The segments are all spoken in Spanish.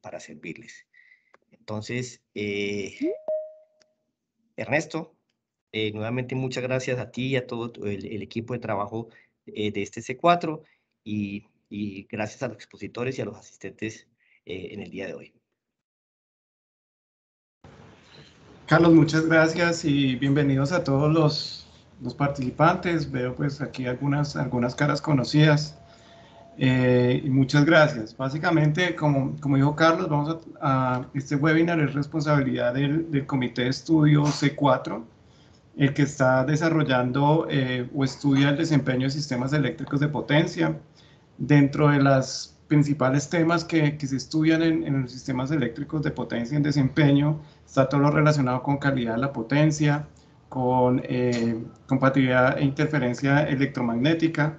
para servirles. Entonces, Ernesto, nuevamente muchas gracias a ti y a todo el equipo de trabajo de este C4 y gracias a los expositores y a los asistentes en el día de hoy. Carlos, muchas gracias y bienvenidos a todos los participantes. Veo pues aquí algunas caras conocidas. Y muchas gracias. Básicamente, como dijo Carlos, este webinar es responsabilidad del Comité de Estudio C4, el que está desarrollando o estudia el desempeño de sistemas eléctricos de potencia. Dentro de los principales temas que se estudian en los sistemas eléctricos de potencia en desempeño, está todo lo relacionado con calidad de la potencia, con compatibilidad e interferencia electromagnética,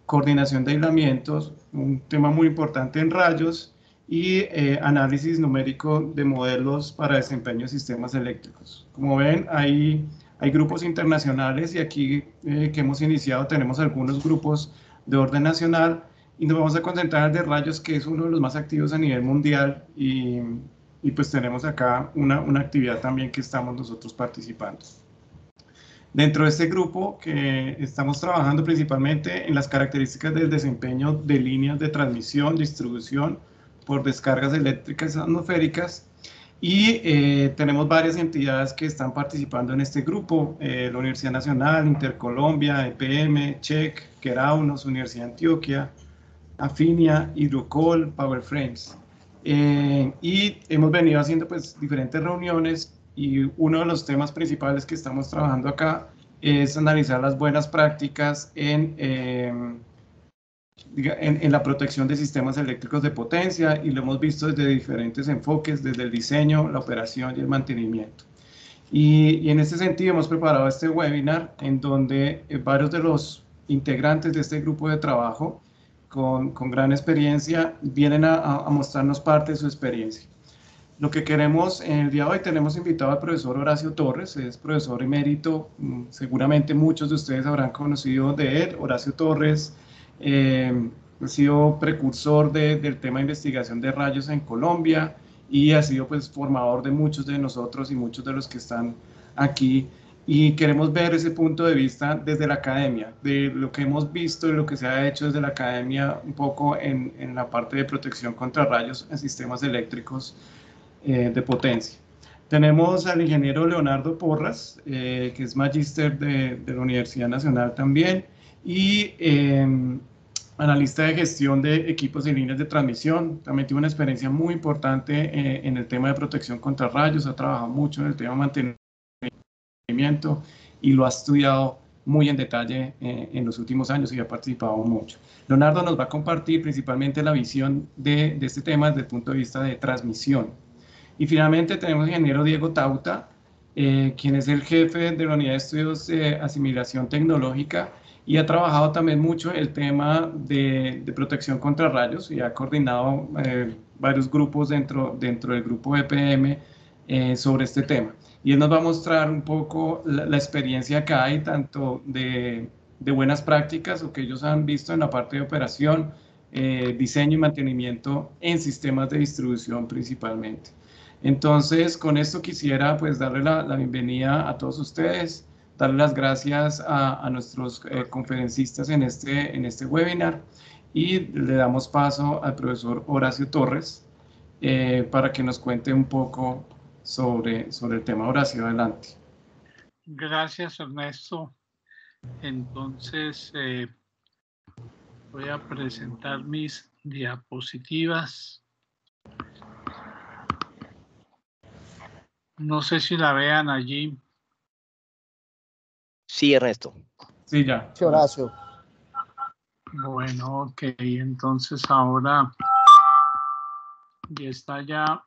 coordinación de aislamientos, un tema muy importante en rayos, y análisis numérico de modelos para desempeño de sistemas eléctricos. Como ven, hay grupos internacionales y aquí que hemos iniciado tenemos algunos grupos de orden nacional y nos vamos a concentrar en el de rayos, que es uno de los más activos a nivel mundial y pues tenemos acá una actividad también que estamos nosotros participando. Dentro de este grupo que estamos trabajando principalmente en las características del desempeño de líneas de transmisión, distribución por descargas eléctricas atmosféricas, y tenemos varias entidades que están participando en este grupo, la Universidad Nacional, Intercolombia, EPM, CHEC, Queraunos, Universidad de Antioquia, Afinia, Hidrocol, PowerFrames. Y hemos venido haciendo pues diferentes reuniones y uno de los temas principales que estamos trabajando acá es analizar las buenas prácticas en la protección de sistemas eléctricos de potencia, y lo hemos visto desde diferentes enfoques, desde el diseño, la operación y el mantenimiento. Y en este sentido hemos preparado este webinar en donde varios de los integrantes de este grupo de trabajo con gran experiencia vienen a mostrarnos parte de su experiencia. Lo que queremos en el día de hoy, tenemos invitado al profesor Horacio Torres, es profesor emérito, seguramente muchos de ustedes habrán conocido de él. Horacio Torres ha sido precursor del tema de investigación de rayos en Colombia y ha sido pues formador de muchos de nosotros y muchos de los que están aquí, y queremos ver ese punto de vista desde la academia, de lo que hemos visto y lo que se ha hecho desde la academia un poco en la parte de protección contra rayos en sistemas eléctricos de potencia. Tenemos al ingeniero Leonardo Porras, que es magíster de la Universidad Nacional también, y analista de gestión de equipos y líneas de transmisión. También tiene una experiencia muy importante en el tema de protección contra rayos, ha trabajado mucho en el tema de mantenimiento y lo ha estudiado muy en detalle en los últimos años y ha participado mucho. Leonardo nos va a compartir principalmente la visión de este tema desde el punto de vista de transmisión. Y finalmente tenemos al ingeniero Diego Tauta, quien es el jefe de la Unidad de Estudios de Asimilación Tecnológica y ha trabajado también mucho el tema de protección contra rayos y ha coordinado varios grupos dentro del grupo EPM sobre este tema. Y él nos va a mostrar un poco la experiencia que hay, tanto de buenas prácticas o que ellos han visto en la parte de operación, diseño y mantenimiento en sistemas de distribución principalmente. Entonces, con esto quisiera pues darle la bienvenida a todos ustedes, darle las gracias a nuestros conferencistas en este webinar, y le damos paso al profesor Horacio Torres para que nos cuente un poco sobre el tema. Horacio, adelante. Gracias, Ernesto. Entonces, voy a presentar mis diapositivas. No sé si la vean allí. Sí, Ernesto. Sí, ya. Sí, Horacio. Bueno, ok. Entonces ahora ya está ya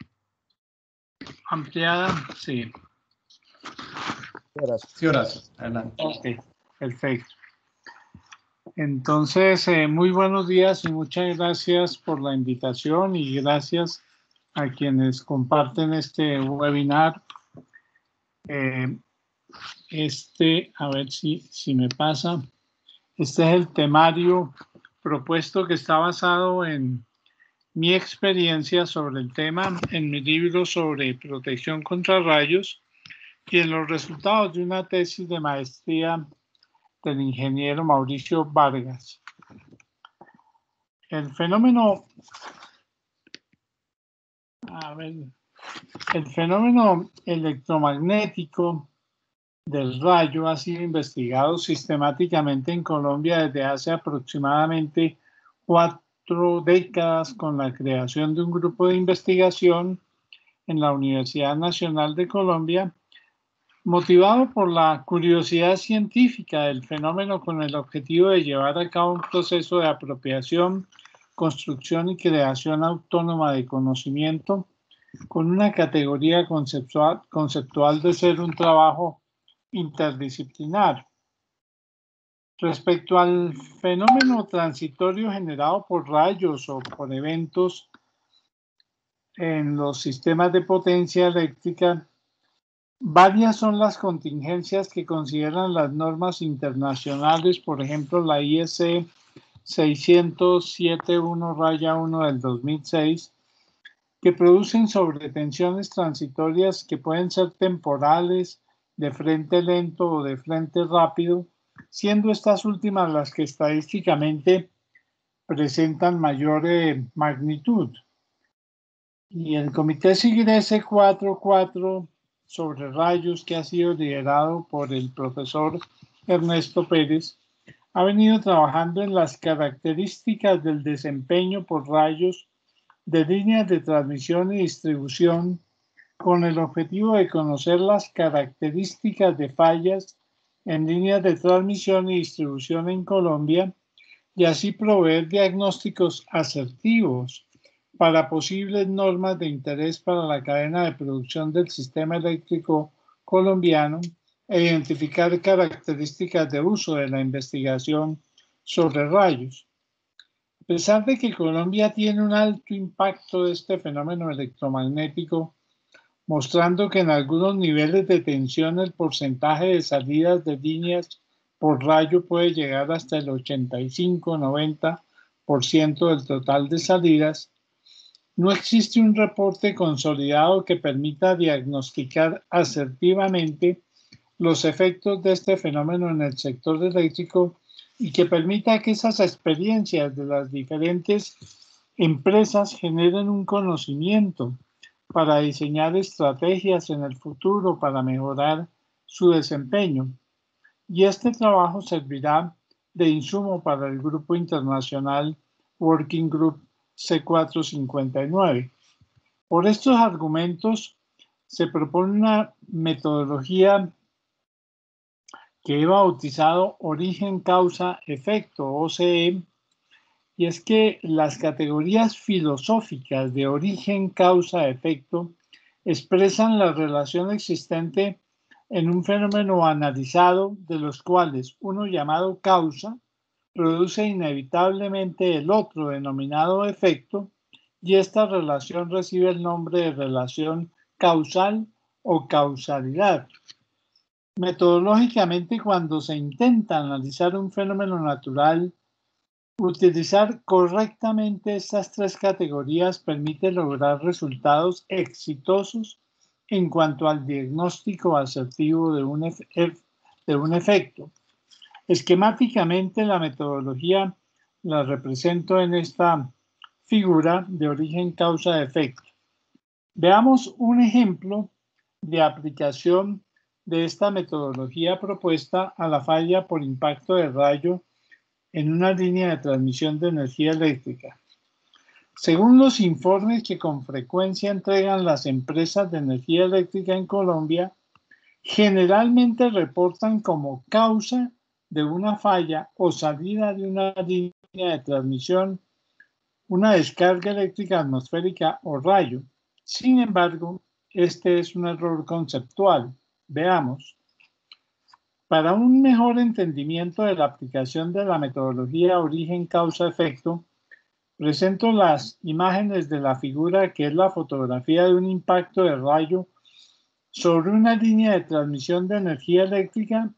ampliada. Sí. Sí, Horacio. Adelante. Ok, perfecto. Entonces, muy buenos días y muchas gracias por la invitación y gracias a quienes comparten este webinar. A ver si me pasa. Este es el temario propuesto, que está basado en mi experiencia sobre el tema en mi libro sobre protección contra rayos y en los resultados de una tesis de maestría del ingeniero Mauricio Vargas. El fenómeno electromagnético del rayo ha sido investigado sistemáticamente en Colombia desde hace aproximadamente 4 décadas con la creación de un grupo de investigación en la Universidad Nacional de Colombia, motivado por la curiosidad científica del fenómeno con el objetivo de llevar a cabo un proceso de apropiación, construcción y creación autónoma de conocimiento, con una categoría conceptual de ser un trabajo interdisciplinar. Respecto al fenómeno transitorio generado por rayos o por eventos en los sistemas de potencia eléctrica, varias son las contingencias que consideran las normas internacionales, por ejemplo la IEC 607.1-1 del 2006, que producen sobretensiones transitorias que pueden ser temporales, de frente lento o de frente rápido, siendo estas últimas las que estadísticamente presentan mayor magnitud. Y el Comité SIGRESE 44 sobre rayos, que ha sido liderado por el profesor Ernesto Pérez, ha venido trabajando en las características del desempeño por rayos de líneas de transmisión y distribución con el objetivo de conocer las características de fallas en líneas de transmisión y distribución en Colombia y así proveer diagnósticos asertivos para posibles normas de interés para la cadena de producción del sistema eléctrico colombiano e identificar características de uso de la investigación sobre rayos. A pesar de que Colombia tiene un alto impacto de este fenómeno electromagnético, mostrando que en algunos niveles de tensión el porcentaje de salidas de líneas por rayo puede llegar hasta el 85-90% del total de salidas, no existe un reporte consolidado que permita diagnosticar asertivamente los efectos de este fenómeno en el sector eléctrico y que permita que esas experiencias de las diferentes empresas generen un conocimiento para diseñar estrategias en el futuro para mejorar su desempeño. Y este trabajo servirá de insumo para el Grupo Internacional Working Group C459. Por estos argumentos se propone una metodología que he bautizado Origen, Causa, Efecto, OCE, y es que las categorías filosóficas de origen, causa, efecto expresan la relación existente en un fenómeno analizado, de los cuales uno llamado causa produce inevitablemente el otro denominado efecto, y esta relación recibe el nombre de relación causal o causalidad. Metodológicamente, cuando se intenta analizar un fenómeno natural, utilizar correctamente estas 3 categorías permite lograr resultados exitosos en cuanto al diagnóstico asertivo de un efecto. Esquemáticamente, la metodología la represento en esta figura de origen, causa, efecto. Veamos un ejemplo de aplicación de esta metodología propuesta a la falla por impacto de rayo en una línea de transmisión de energía eléctrica. Según los informes que con frecuencia entregan las empresas de energía eléctrica en Colombia, generalmente reportan como causa de una falla o salida de una línea de transmisión una descarga eléctrica atmosférica o rayo. Sin embargo, este es un error conceptual. Veamos. Para un mejor entendimiento de la aplicación de la metodología origen, causa, efecto, presento las imágenes de la figura que es la fotografía de un impacto de rayo sobre una línea de transmisión de energía eléctrica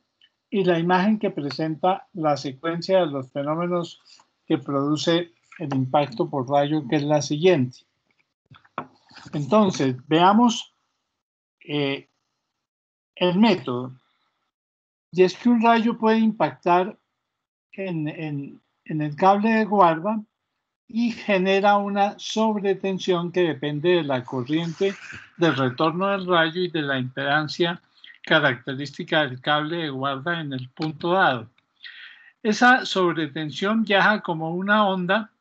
y la imagen que presenta la secuencia de los fenómenos que produce el impacto por rayo, que es la siguiente. Entonces, veamos el método. Y es que un rayo puede impactar en el cable de guarda y genera una sobretensión que depende de la corriente del retorno del rayo y de la impedancia característica del cable de guarda en el punto dado. Esa sobretensión viaja como una onda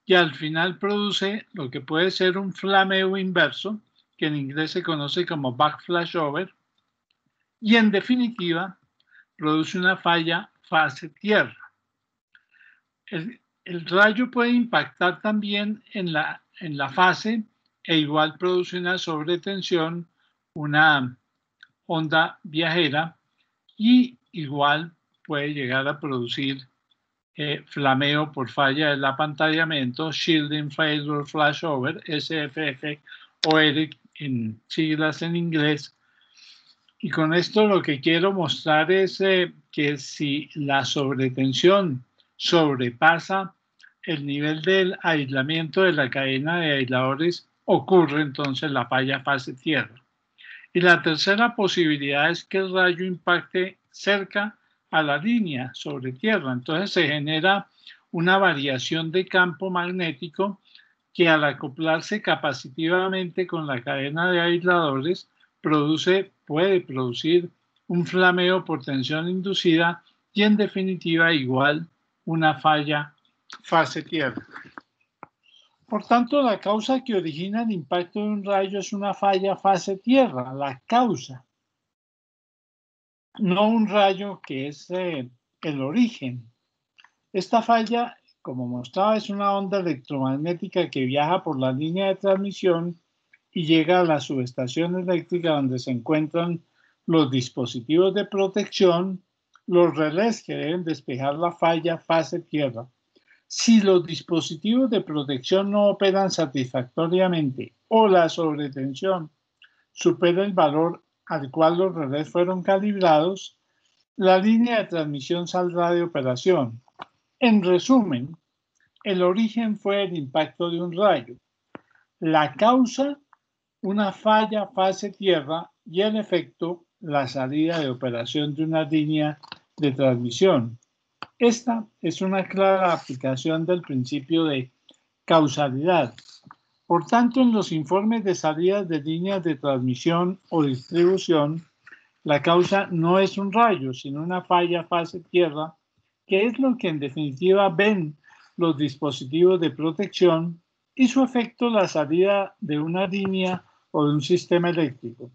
y al final produce lo que puede ser un flameo inverso, que en inglés se conoce como backflashover, y en definitiva produce una falla fase tierra. El rayo puede impactar también en la fase e igual produce una sobretensión, una onda viajera, y igual puede llegar a producir flameo por falla del apantallamiento, shielding failure flashover, SFF o ERIC en siglas en inglés. Y con esto lo que quiero mostrar es que si la sobretensión sobrepasa el nivel del aislamiento de la cadena de aisladores, ocurre entonces la falla fase tierra. Y la tercera posibilidad es que el rayo impacte cerca a la línea sobre tierra. Entonces se genera una variación de campo magnético que al acoplarse capacitivamente con la cadena de aisladores puede producir un flameo por tensión inducida y en definitiva igual una falla fase tierra. Por tanto, la causa que origina el impacto de un rayo es una falla fase tierra, la causa, no un rayo que es el origen. Esta falla, como mostraba, es una onda electromagnética que viaja por la línea de transmisión y llega a la subestación eléctrica donde se encuentran los dispositivos de protección, los relés que deben despejar la falla fase tierra. Si los dispositivos de protección no operan satisfactoriamente o la sobretensión supera el valor al cual los relés fueron calibrados, la línea de transmisión saldrá de operación. En resumen, el origen fue el impacto de un rayo. La causa, una falla fase tierra, y el efecto, la salida de operación de una línea de transmisión. Esta es una clara aplicación del principio de causalidad. Por tanto, en los informes de salidas de líneas de transmisión o distribución, la causa no es un rayo, sino una falla fase tierra, que es lo que en definitiva ven los dispositivos de protección, y su efecto la salida de una línea o de un sistema eléctrico.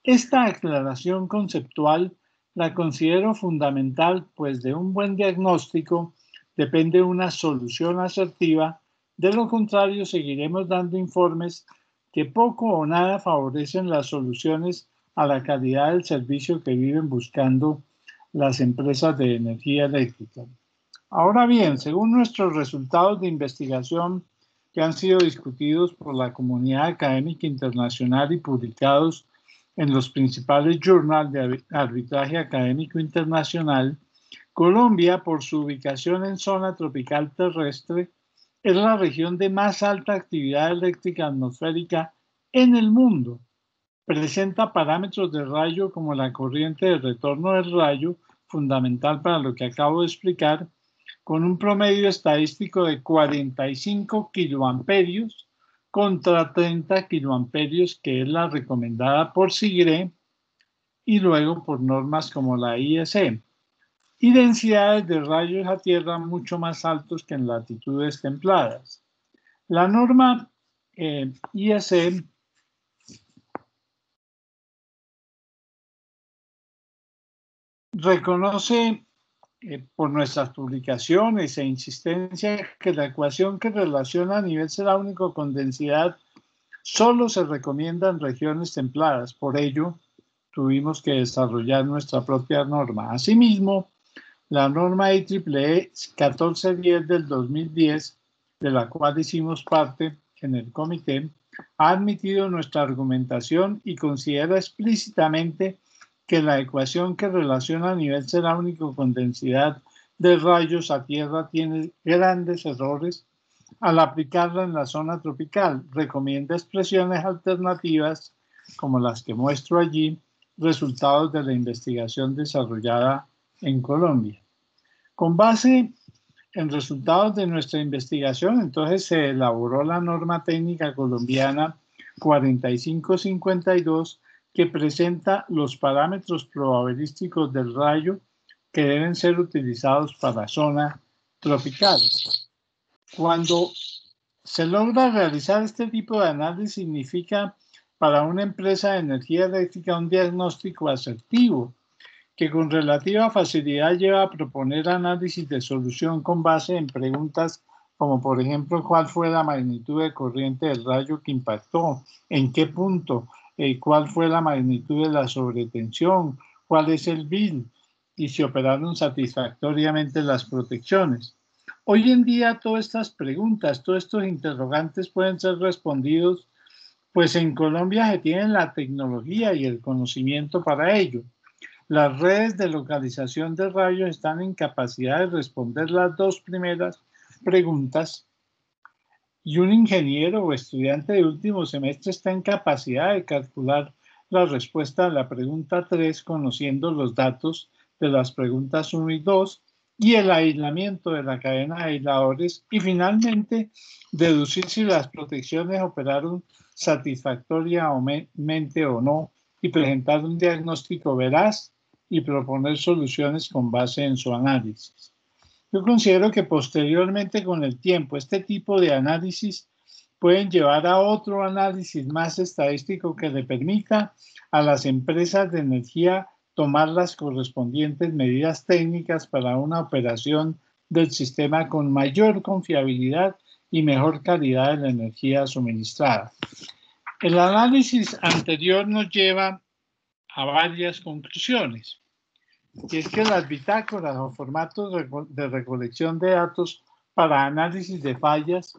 Esta aclaración conceptual la considero fundamental, pues de un buen diagnóstico depende una solución asertiva. De lo contrario, seguiremos dando informes que poco o nada favorecen las soluciones a la calidad del servicio que viven buscando las empresas de energía eléctrica. Ahora bien, según nuestros resultados de investigación que han sido discutidos por la comunidad académica internacional y publicados en los principales journals de arbitraje académico internacional, Colombia, por su ubicación en zona tropical terrestre, es la región de más alta actividad eléctrica atmosférica en el mundo. Presenta parámetros de rayo como la corriente de retorno del rayo, fundamental para lo que acabo de explicar, con un promedio estadístico de 45 kiloamperios contra 30 kiloamperios, que es la recomendada por SIGRE y luego por normas como la IEC, y densidades de rayos a tierra mucho más altos que en latitudes templadas. La norma IEC reconoce por nuestras publicaciones e insistencia que la ecuación que relaciona nivel será único con densidad solo se recomienda en regiones templadas. Por ello, tuvimos que desarrollar nuestra propia norma. Asimismo, la norma IEEE 1410 del 2010, de la cual hicimos parte en el comité, ha admitido nuestra argumentación y considera explícitamente que la ecuación que relaciona nivel será único con densidad de rayos a tierra tiene grandes errores al aplicarla en la zona tropical. Recomienda expresiones alternativas como las que muestro allí, resultados de la investigación desarrollada en Colombia. Con base en resultados de nuestra investigación, entonces se elaboró la norma técnica colombiana 4552 que presenta los parámetros probabilísticos del rayo que deben ser utilizados para la zona tropical. Cuando se logra realizar este tipo de análisis, significa para una empresa de energía eléctrica un diagnóstico asertivo que con relativa facilidad lleva a proponer análisis de solución con base en preguntas como, por ejemplo, cuál fue la magnitud de corriente del rayo que impactó, en qué punto, cuál fue la magnitud de la sobretensión, cuál es el bill y si operaron satisfactoriamente las protecciones. Hoy en día todas estas preguntas, todos estos interrogantes pueden ser respondidos, pues en Colombia se tiene la tecnología y el conocimiento para ello. Las redes de localización de rayos están en capacidad de responder las dos primeras preguntas y un ingeniero o estudiante de último semestre está en capacidad de calcular la respuesta a la pregunta 3 conociendo los datos de las preguntas 1 y 2 y el aislamiento de la cadena de aisladores y finalmente deducir si las protecciones operaron satisfactoriamente o no y presentar un diagnóstico veraz y proponer soluciones con base en su análisis. Yo considero que posteriormente con el tiempo este tipo de análisis pueden llevar a otro análisis más estadístico que le permita a las empresas de energía tomar las correspondientes medidas técnicas para una operación del sistema con mayor confiabilidad y mejor calidad de la energía suministrada. El análisis anterior nos lleva a varias conclusiones. Y es que las bitácoras o formatos de recolección de datos para análisis de fallas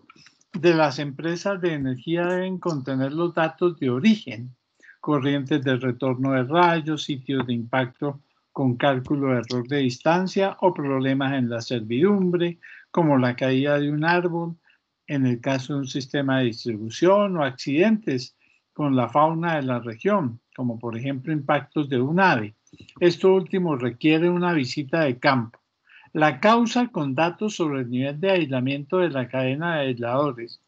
de las empresas de energía deben contener los datos de origen, corrientes de retorno de rayos, sitios de impacto con cálculo de error de distancia o problemas en la servidumbre, como la caída de un árbol, en el caso de un sistema de distribución o accidentes con la fauna de la región, como por ejemplo impactos de un ave. Esto último requiere una visita de campo. La causa con datos sobre el nivel de aislamiento de la cadena de aisladores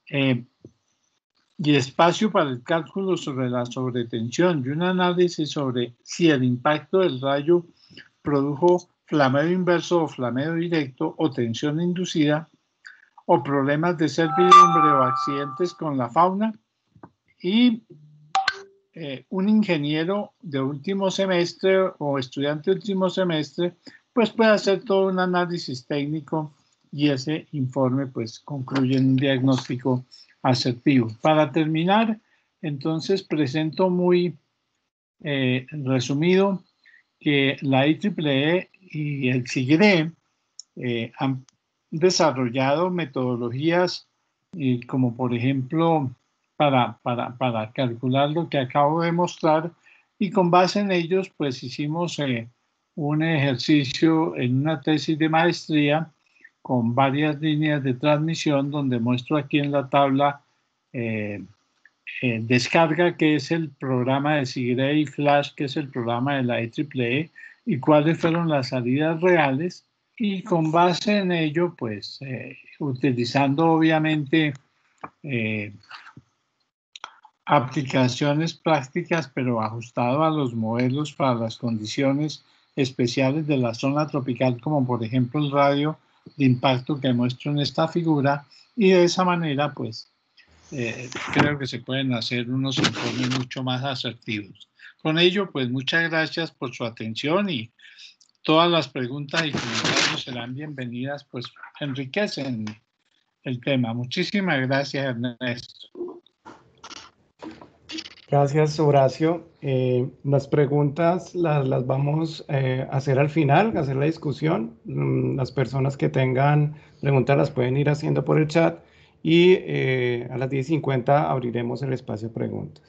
y espacio para el cálculo sobre la sobretensión y un análisis sobre si el impacto del rayo produjo flameo inverso o flameo directo o tensión inducida o problemas de servidumbre o accidentes con la fauna y un ingeniero de último semestre o estudiante de último semestre pues puede hacer todo un análisis técnico y ese informe pues concluye en un diagnóstico asertivo. Para terminar, entonces presento muy resumido que la IEEE y el SIGRE han desarrollado metodologías como por ejemplo para calcular lo que acabo de mostrar y con base en ellos pues hicimos un ejercicio en una tesis de maestría con varias líneas de transmisión donde muestro aquí en la tabla descarga que es el programa de SIGRE y Flash que es el programa de la IEEE y cuáles fueron las salidas reales y con base en ello pues utilizando obviamente aplicaciones prácticas, pero ajustado a los modelos para las condiciones especiales de la zona tropical, como por ejemplo el radio de impacto que muestro en esta figura, y de esa manera, pues, creo que se pueden hacer unos informes mucho más asertivos. Con ello, pues, muchas gracias por su atención y todas las preguntas y comentarios serán bienvenidas, pues, enriquecen el tema. Muchísimas gracias, Ernesto. Gracias, Horacio. Las preguntas las vamos a hacer al final, hacer la discusión. Las personas que tengan preguntas las pueden ir haciendo por el chat y a las 10:50 abriremos el espacio de preguntas.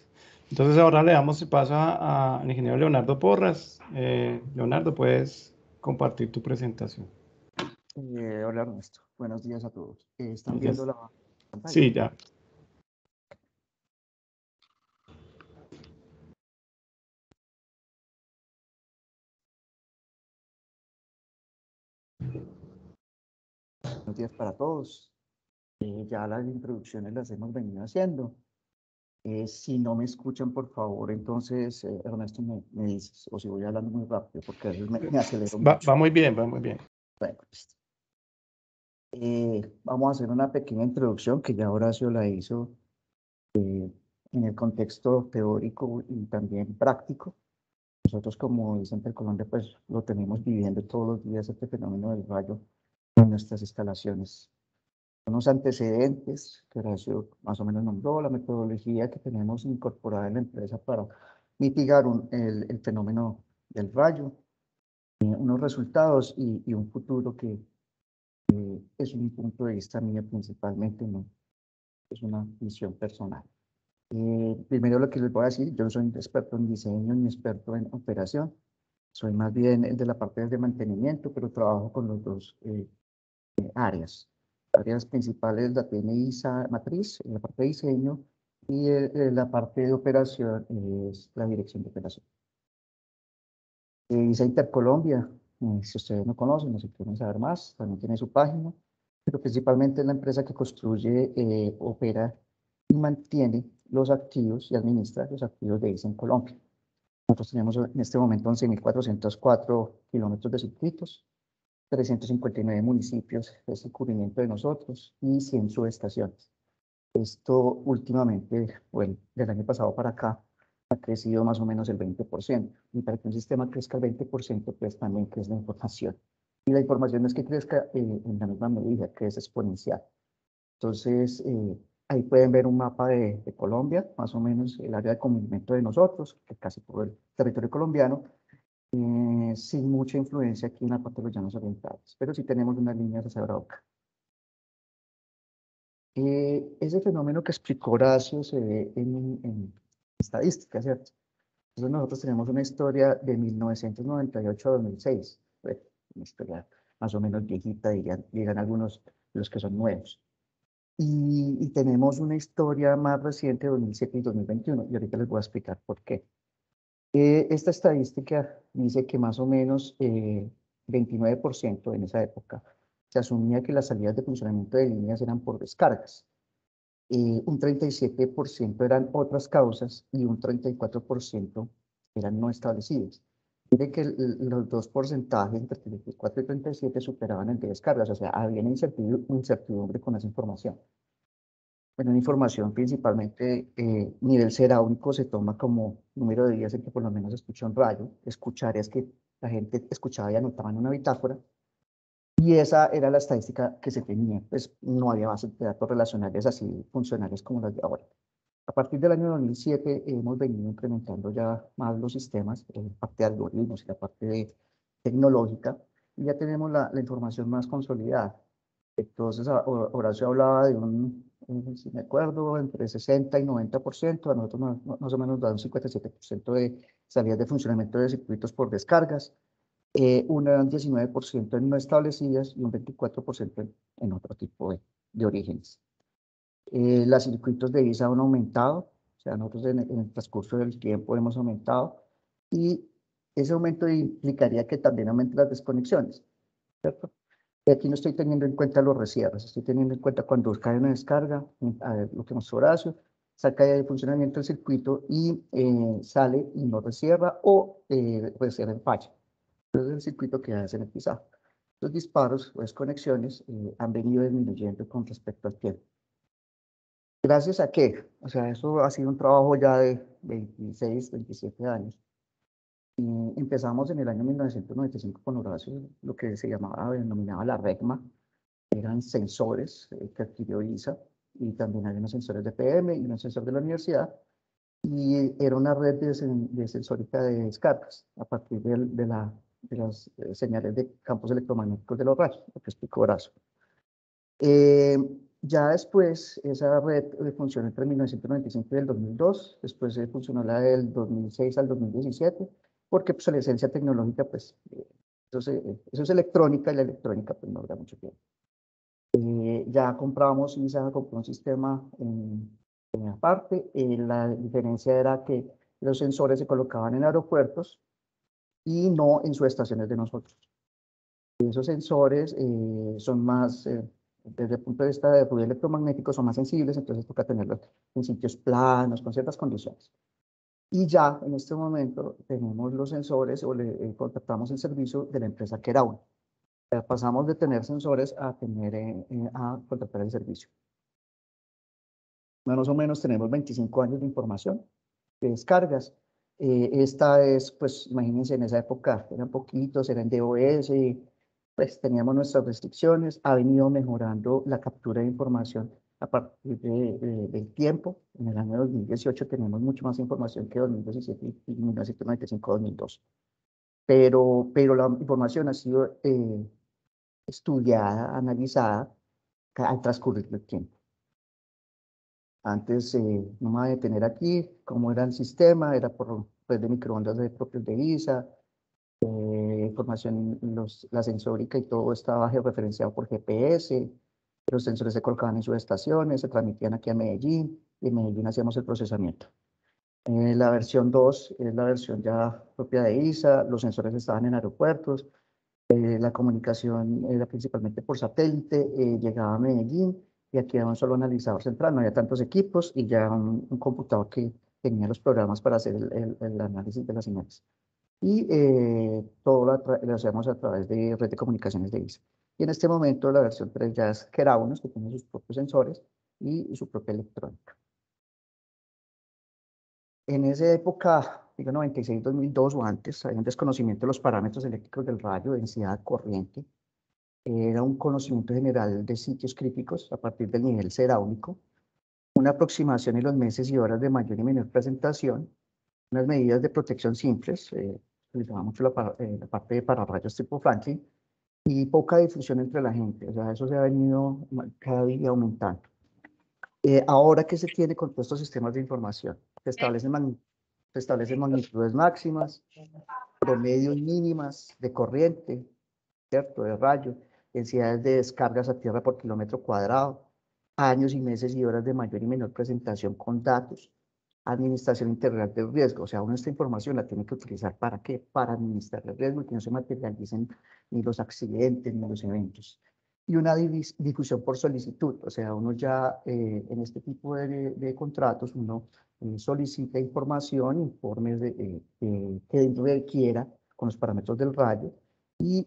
Entonces ahora le damos el paso al ingeniero Leonardo Porras. Leonardo, puedes compartir tu presentación. Hola Ernesto, buenos días a todos. ¿Están Buenos días. viendo la pantalla? Sí, ya. Buenos días para todos. Ya las introducciones las hemos venido haciendo. Si no me escuchan, por favor, entonces, Ernesto, me dices, o si voy hablando muy rápido, porque a veces me acelero mucho. Va muy bien, va muy bien. Bueno, listo. Vamos a hacer una pequeña introducción que ya Horacio la hizo en el contexto teórico y también práctico. Nosotros como Center Colombia, pues lo tenemos viviendo todos los días este fenómeno del rayo en nuestras instalaciones. Unos antecedentes que Horacio más o menos nombró, la metodología que tenemos incorporada en la empresa para mitigar el fenómeno del rayo, unos resultados y un futuro que es un punto de vista mío principalmente, no es una visión personal. Primero lo que les voy a decir, yo soy experto en diseño ni experto en operación, soy más bien el de la parte de mantenimiento, pero trabajo con los dos áreas. Áreas principales la tiene ISA Matriz, en la parte de diseño, y la parte de operación es la dirección de operación. ISA Intercolombia, si ustedes no conocen, no se quieren saber más, también tiene su página, pero principalmente es la empresa que construye, opera y mantiene los activos y administra los activos de ISA en Colombia. Nosotros tenemos en este momento 11.404 kilómetros de circuitos, 359 municipios es el cubrimiento de nosotros y 100 subestaciones. Esto últimamente, bueno, del año pasado para acá, ha crecido más o menos el 20%. Y para que un sistema crezca el 20%, pues también crece la información. Y la información no es que crezca en la misma medida, que es exponencial. Entonces, ahí pueden ver un mapa de Colombia, más o menos el área de cubrimiento de nosotros, que casi todo el territorio colombiano, sin mucha influencia aquí en la parte de los llanos orientales, pero sí tenemos unas líneas hacia Arauca. Ese fenómeno que explicó Horacio se ve en estadísticas, ¿cierto? Entonces nosotros tenemos una historia de 1998 a 2006, bueno, una historia más o menos viejita, digan algunos de los que son nuevos. Y tenemos una historia más reciente de 2007 y 2021, y ahorita les voy a explicar por qué. Esta estadística dice que más o menos 29% en esa época se asumía que las salidas de funcionamiento de líneas eran por descargas. Un 37% eran otras causas y un 34% eran no establecidas. De que los dos porcentajes, entre 34 y 37, superaban el de descargas, o sea, había incertidumbre con esa información. Bueno, una información principalmente, nivel seráunico se toma como número de días en que por lo menos escucha un rayo. Escuchar es que la gente escuchaba y anotaba en una bitácora. Y esa era la estadística que se tenía. Pues no había bases de datos relacionales así funcionales como las de ahora. A partir del año 2007 hemos venido implementando ya más los sistemas, la parte de algoritmos y la parte tecnológica, y ya tenemos la información más consolidada. Entonces, Horacio hablaba de si me acuerdo, entre 60 y 90%, a nosotros más o menos da un 57% de salidas de funcionamiento de circuitos por descargas, un 19% en no establecidas y un 24% en otro tipo de orígenes. Los circuitos de ISA han aumentado, o sea, nosotros en el transcurso del tiempo hemos aumentado, y ese aumento implicaría que también aumenten las desconexiones, ¿cierto? Y aquí no estoy teniendo en cuenta los resierres, estoy teniendo en cuenta cuando cae una descarga, a ver, lo que mostró Horacio, saca de funcionamiento el circuito y sale y no resierra o resierra en falla. Entonces el circuito queda desenetizado. Los disparos o desconexiones han venido disminuyendo con respecto al tiempo. ¿Gracias a qué? O sea, eso ha sido un trabajo ya de 26, 27 años. Empezamos en el año 1995 con Horacio, lo que se llamaba, denominaba la RECMA. Eran sensores que adquirió ISA, y también había unos sensores de PM y un sensor de la universidad, y era una red de sensórica de descargas a partir de las señales de campos electromagnéticos de los rayos, lo que explicó Horacio. Ya después, esa red funcionó entre 1995 y el 2002, después funcionó la del 2006 al 2017, porque pues, la licencia tecnológica pues, Eso es electrónica, y la electrónica pues no dura mucho tiempo. Ya compramos, ISA compró un sistema aparte. La diferencia era que los sensores se colocaban en aeropuertos y no en subestaciones de nosotros. Esos sensores son más, desde el punto de vista de ruido electromagnético, son más sensibles, entonces toca tenerlos en sitios planos, con ciertas condiciones. Y ya en este momento tenemos los sensores o contratamos el servicio de la empresa Keraun. Pasamos de tener sensores a contratar el servicio. Más o menos tenemos 25 años de información, de descargas. Esta es, pues, imagínense, en esa época eran poquitos, eran DOS, pues teníamos nuestras restricciones. Ha venido mejorando la captura de información a partir del tiempo. En el año 2018 tenemos mucho más información que 2017 y 1995-2002. Pero la información ha sido estudiada, analizada al transcurrir del tiempo. Antes, no me voy a detener aquí, cómo era el sistema, era por red de microondas propios de ISA, información, la sensórica y todo estaba georreferenciado por GPS, los sensores se colocaban en sus estaciones, se transmitían aquí a Medellín, y en Medellín hacíamos el procesamiento. La versión 2 es la versión ya propia de ISA, los sensores estaban en aeropuertos, la comunicación era principalmente por satélite, llegaba a Medellín y aquí era un solo analizador central, no había tantos equipos y ya un computador que tenía los programas para hacer el análisis de las señales. Y todo lo hacemos a través de red de comunicaciones de ISA. Y en este momento la versión 3 ya es Keraunos, que tiene sus propios sensores y su propia electrónica. En esa época, digo 96, 2002 o antes, había un desconocimiento de los parámetros eléctricos del rayo, densidad, corriente. Era un conocimiento general de sitios críticos a partir del nivel ceráulico, una aproximación en los meses y horas de mayor y menor presentación, unas medidas de protección simples, utilizaba mucho la parte de pararrayos tipo Franklin, y poca difusión entre la gente. O sea, eso se ha venido cada día aumentando. Ahora que se tiene con todos estos sistemas de información, se establecen magnitudes máximas, promedios mínimas de corriente, ¿cierto? De rayo, densidades de descargas a tierra por kilómetro cuadrado, años y meses y horas de mayor y menor presentación con datos, administración integral del riesgo. O sea, uno esta información la tiene que utilizar ¿para qué? Para administrar el riesgo y que no se materialicen ni los accidentes ni los eventos. Y una difusión por solicitud. O sea, uno ya en este tipo de contratos, uno solicita información, informes que requiera con los parámetros del rayo y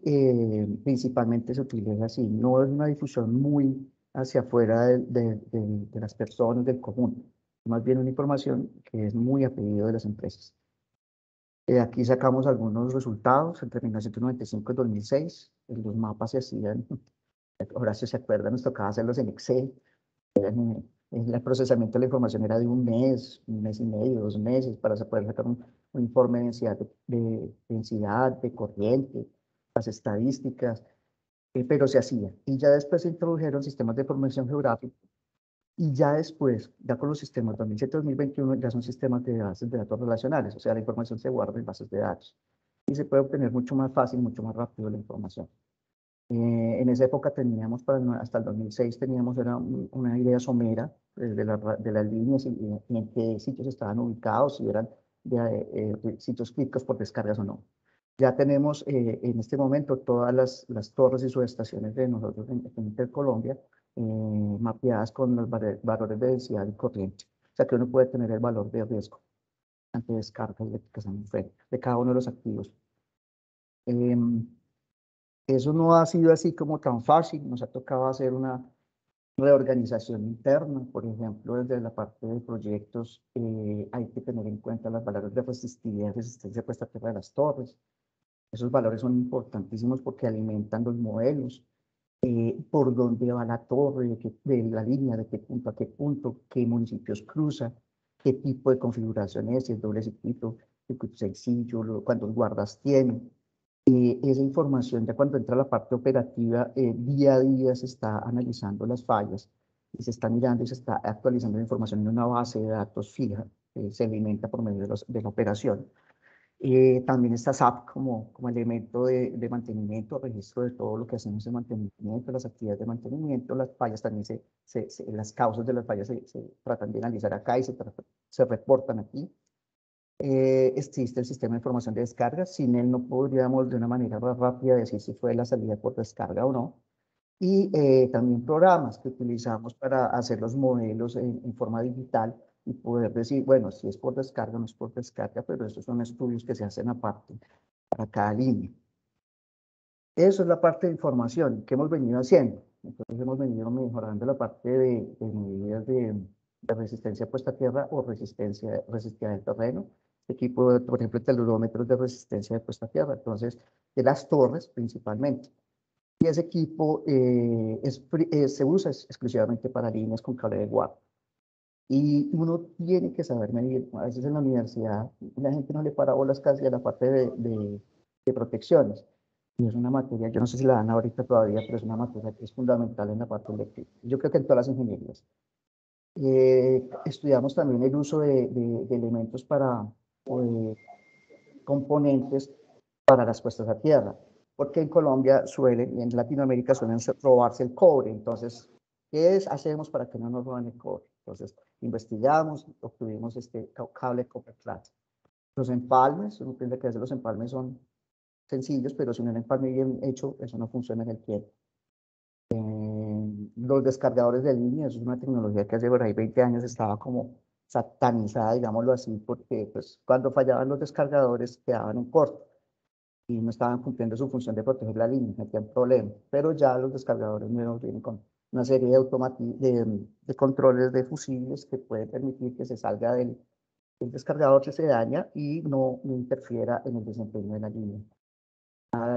principalmente se utiliza así. No es una difusión muy hacia afuera de las personas, del común. Más bien una información que es muy a pedido de las empresas. Aquí sacamos algunos resultados entre 1995 y 2006. Los mapas se hacían, Horacio se acuerda, nos tocaba hacerlos en Excel. El procesamiento de la información era de un mes y medio, 2 meses, para poder sacar un informe de densidad, de corriente, las estadísticas, pero se hacía. Y ya después se introdujeron sistemas de información geográfica. Y ya después, ya con los sistemas 2007-2021, ya son sistemas de bases de datos relacionales, o sea, la información se guarda en bases de datos y se puede obtener mucho más fácil, mucho más rápido la información. En esa época teníamos, hasta el 2006, teníamos una idea somera de las líneas y en qué sitios estaban ubicados, si eran sitios críticos por descargas o no. Ya tenemos en este momento todas las torres y subestaciones de nosotros en Intercolombia mapeadas con los valores de densidad y corriente. O sea que uno puede tener el valor de riesgo ante descargas eléctricas de cada uno de los activos. Eso no ha sido así como tan fácil. Nos ha tocado hacer una reorganización interna. Por ejemplo, desde la parte de proyectos hay que tener en cuenta los valores de resistividad y resistencia puesta a tierra de las torres. Esos valores son importantísimos porque alimentan los modelos. Por dónde va la torre, de la línea, de qué punto a qué punto, qué municipios cruza, qué tipo de configuración es, si es doble circuito sencillo, cuántos guardas tiene. Esa información, ya cuando entra la parte operativa, día a día se está analizando las fallas y se está mirando y se está actualizando la información en una base de datos fija, se alimenta por medio de la operación. También está SAP como elemento de mantenimiento, registro de todo lo que hacemos en mantenimiento, las actividades de mantenimiento, las fallas también, las causas de las fallas se tratan de analizar acá y se reportan aquí. Existe el sistema de información de descarga, sin él no podríamos de una manera más rápida decir si fue la salida por descarga o no. Y también programas que utilizamos para hacer los modelos en forma digital y poder decir, bueno, si es por descarga o no es por descarga, pero estos son estudios que se hacen aparte para cada línea. Eso es la parte de información que hemos venido haciendo. Entonces hemos venido mejorando la parte de medidas de resistencia puesta a tierra o resistencia del terreno. Equipo, por ejemplo, teludómetros de resistencia de puesta a tierra. Entonces, de las torres principalmente. Y ese equipo se usa exclusivamente para líneas con cable de guardia. Y uno tiene que saber medir. A veces en la universidad la gente no le para bolas casi a la parte de protecciones. Y es una materia, yo no sé si la dan ahorita todavía, pero es una materia que es fundamental en la parte eléctrica. Yo creo que en todas las ingenierías. Estudiamos también el uso de elementos o de componentes para las puestas a tierra, porque en Colombia suelen, y en Latinoamérica suelen robarse el cobre. Entonces, ¿qué hacemos para que no nos roben el cobre? Entonces, investigamos, obtuvimos este cable copper clad. Los empalmes, uno piensa que los empalmes son sencillos, pero sin un empalme bien hecho, eso no funciona en el tiempo. Los descargadores de línea, eso es una tecnología que hace por ahí 20 años estaba como satanizada, digámoslo así, porque pues, cuando fallaban los descargadores quedaban en corto y no estaban cumpliendo su función de proteger la línea, metían problemas. Pero ya los descargadores nuevos vienen con una serie de controles de fusibles que pueden permitir que se salga del descargador que se daña y no interfiera en el desempeño de la línea.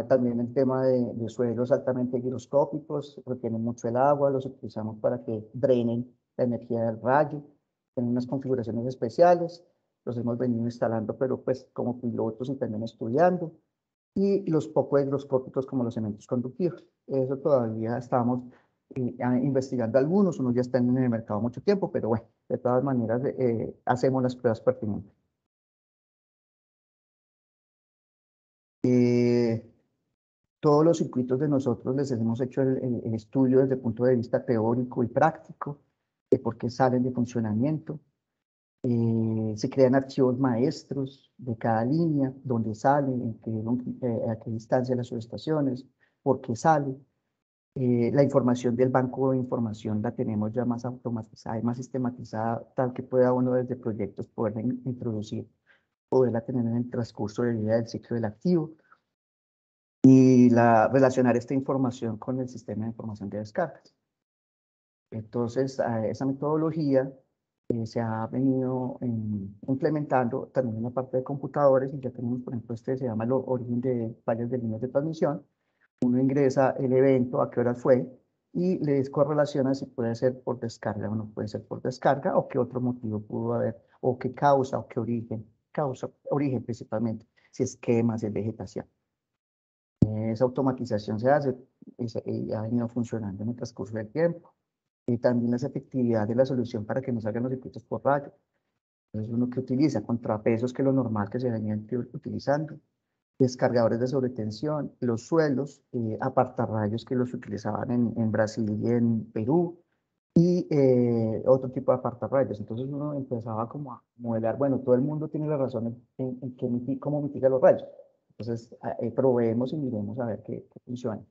También el tema de suelos altamente higroscópicos, retienen mucho el agua, los utilizamos para que drenen la energía del rayo, tienen unas configuraciones especiales, los hemos venido instalando, pero pues como pilotos y también estudiando, y los poco higroscópicos como los cementos conductivos. Eso todavía estamos investigando algunos, unos ya están en el mercado mucho tiempo, pero bueno, de todas maneras hacemos las pruebas pertinentes. Todos los circuitos de nosotros les hemos hecho el estudio desde el punto de vista teórico y práctico, de por qué salen de funcionamiento. Se crean archivos maestros de cada línea, dónde salen, a qué distancia las subestaciones, por qué sale. La información del banco de información la tenemos ya más automatizada y más sistematizada, tal que pueda uno desde proyectos poderla introducir, poderla tener en el transcurso de vida del ciclo del activo y relacionar esta información con el sistema de información de descargas. Entonces, esa metodología se ha venido implementando también en la parte de computadores y ya tenemos, por ejemplo, se llama el origen de fallas de líneas de transmisión. Uno ingresa el evento, a qué hora fue, y le correlaciona si puede ser por descarga o no puede ser por descarga, o qué otro motivo pudo haber, o qué causa, o qué origen principalmente, si es quema, si es vegetación. Esa automatización se hace y ha venido funcionando en el transcurso del tiempo. Y también la efectividad de la solución para que no salgan los circuitos por rayo. Entonces uno que utiliza contrapesos, que es lo normal que se venían utilizando, descargadores de sobretensión, los suelos, apartarrayos que los utilizaban en Brasil y en Perú, y otro tipo de apartarrayos. Entonces uno empezaba como a modelar, bueno, todo el mundo tiene la razón en cómo mitiga los rayos. Entonces probemos y miremos a ver qué funciona.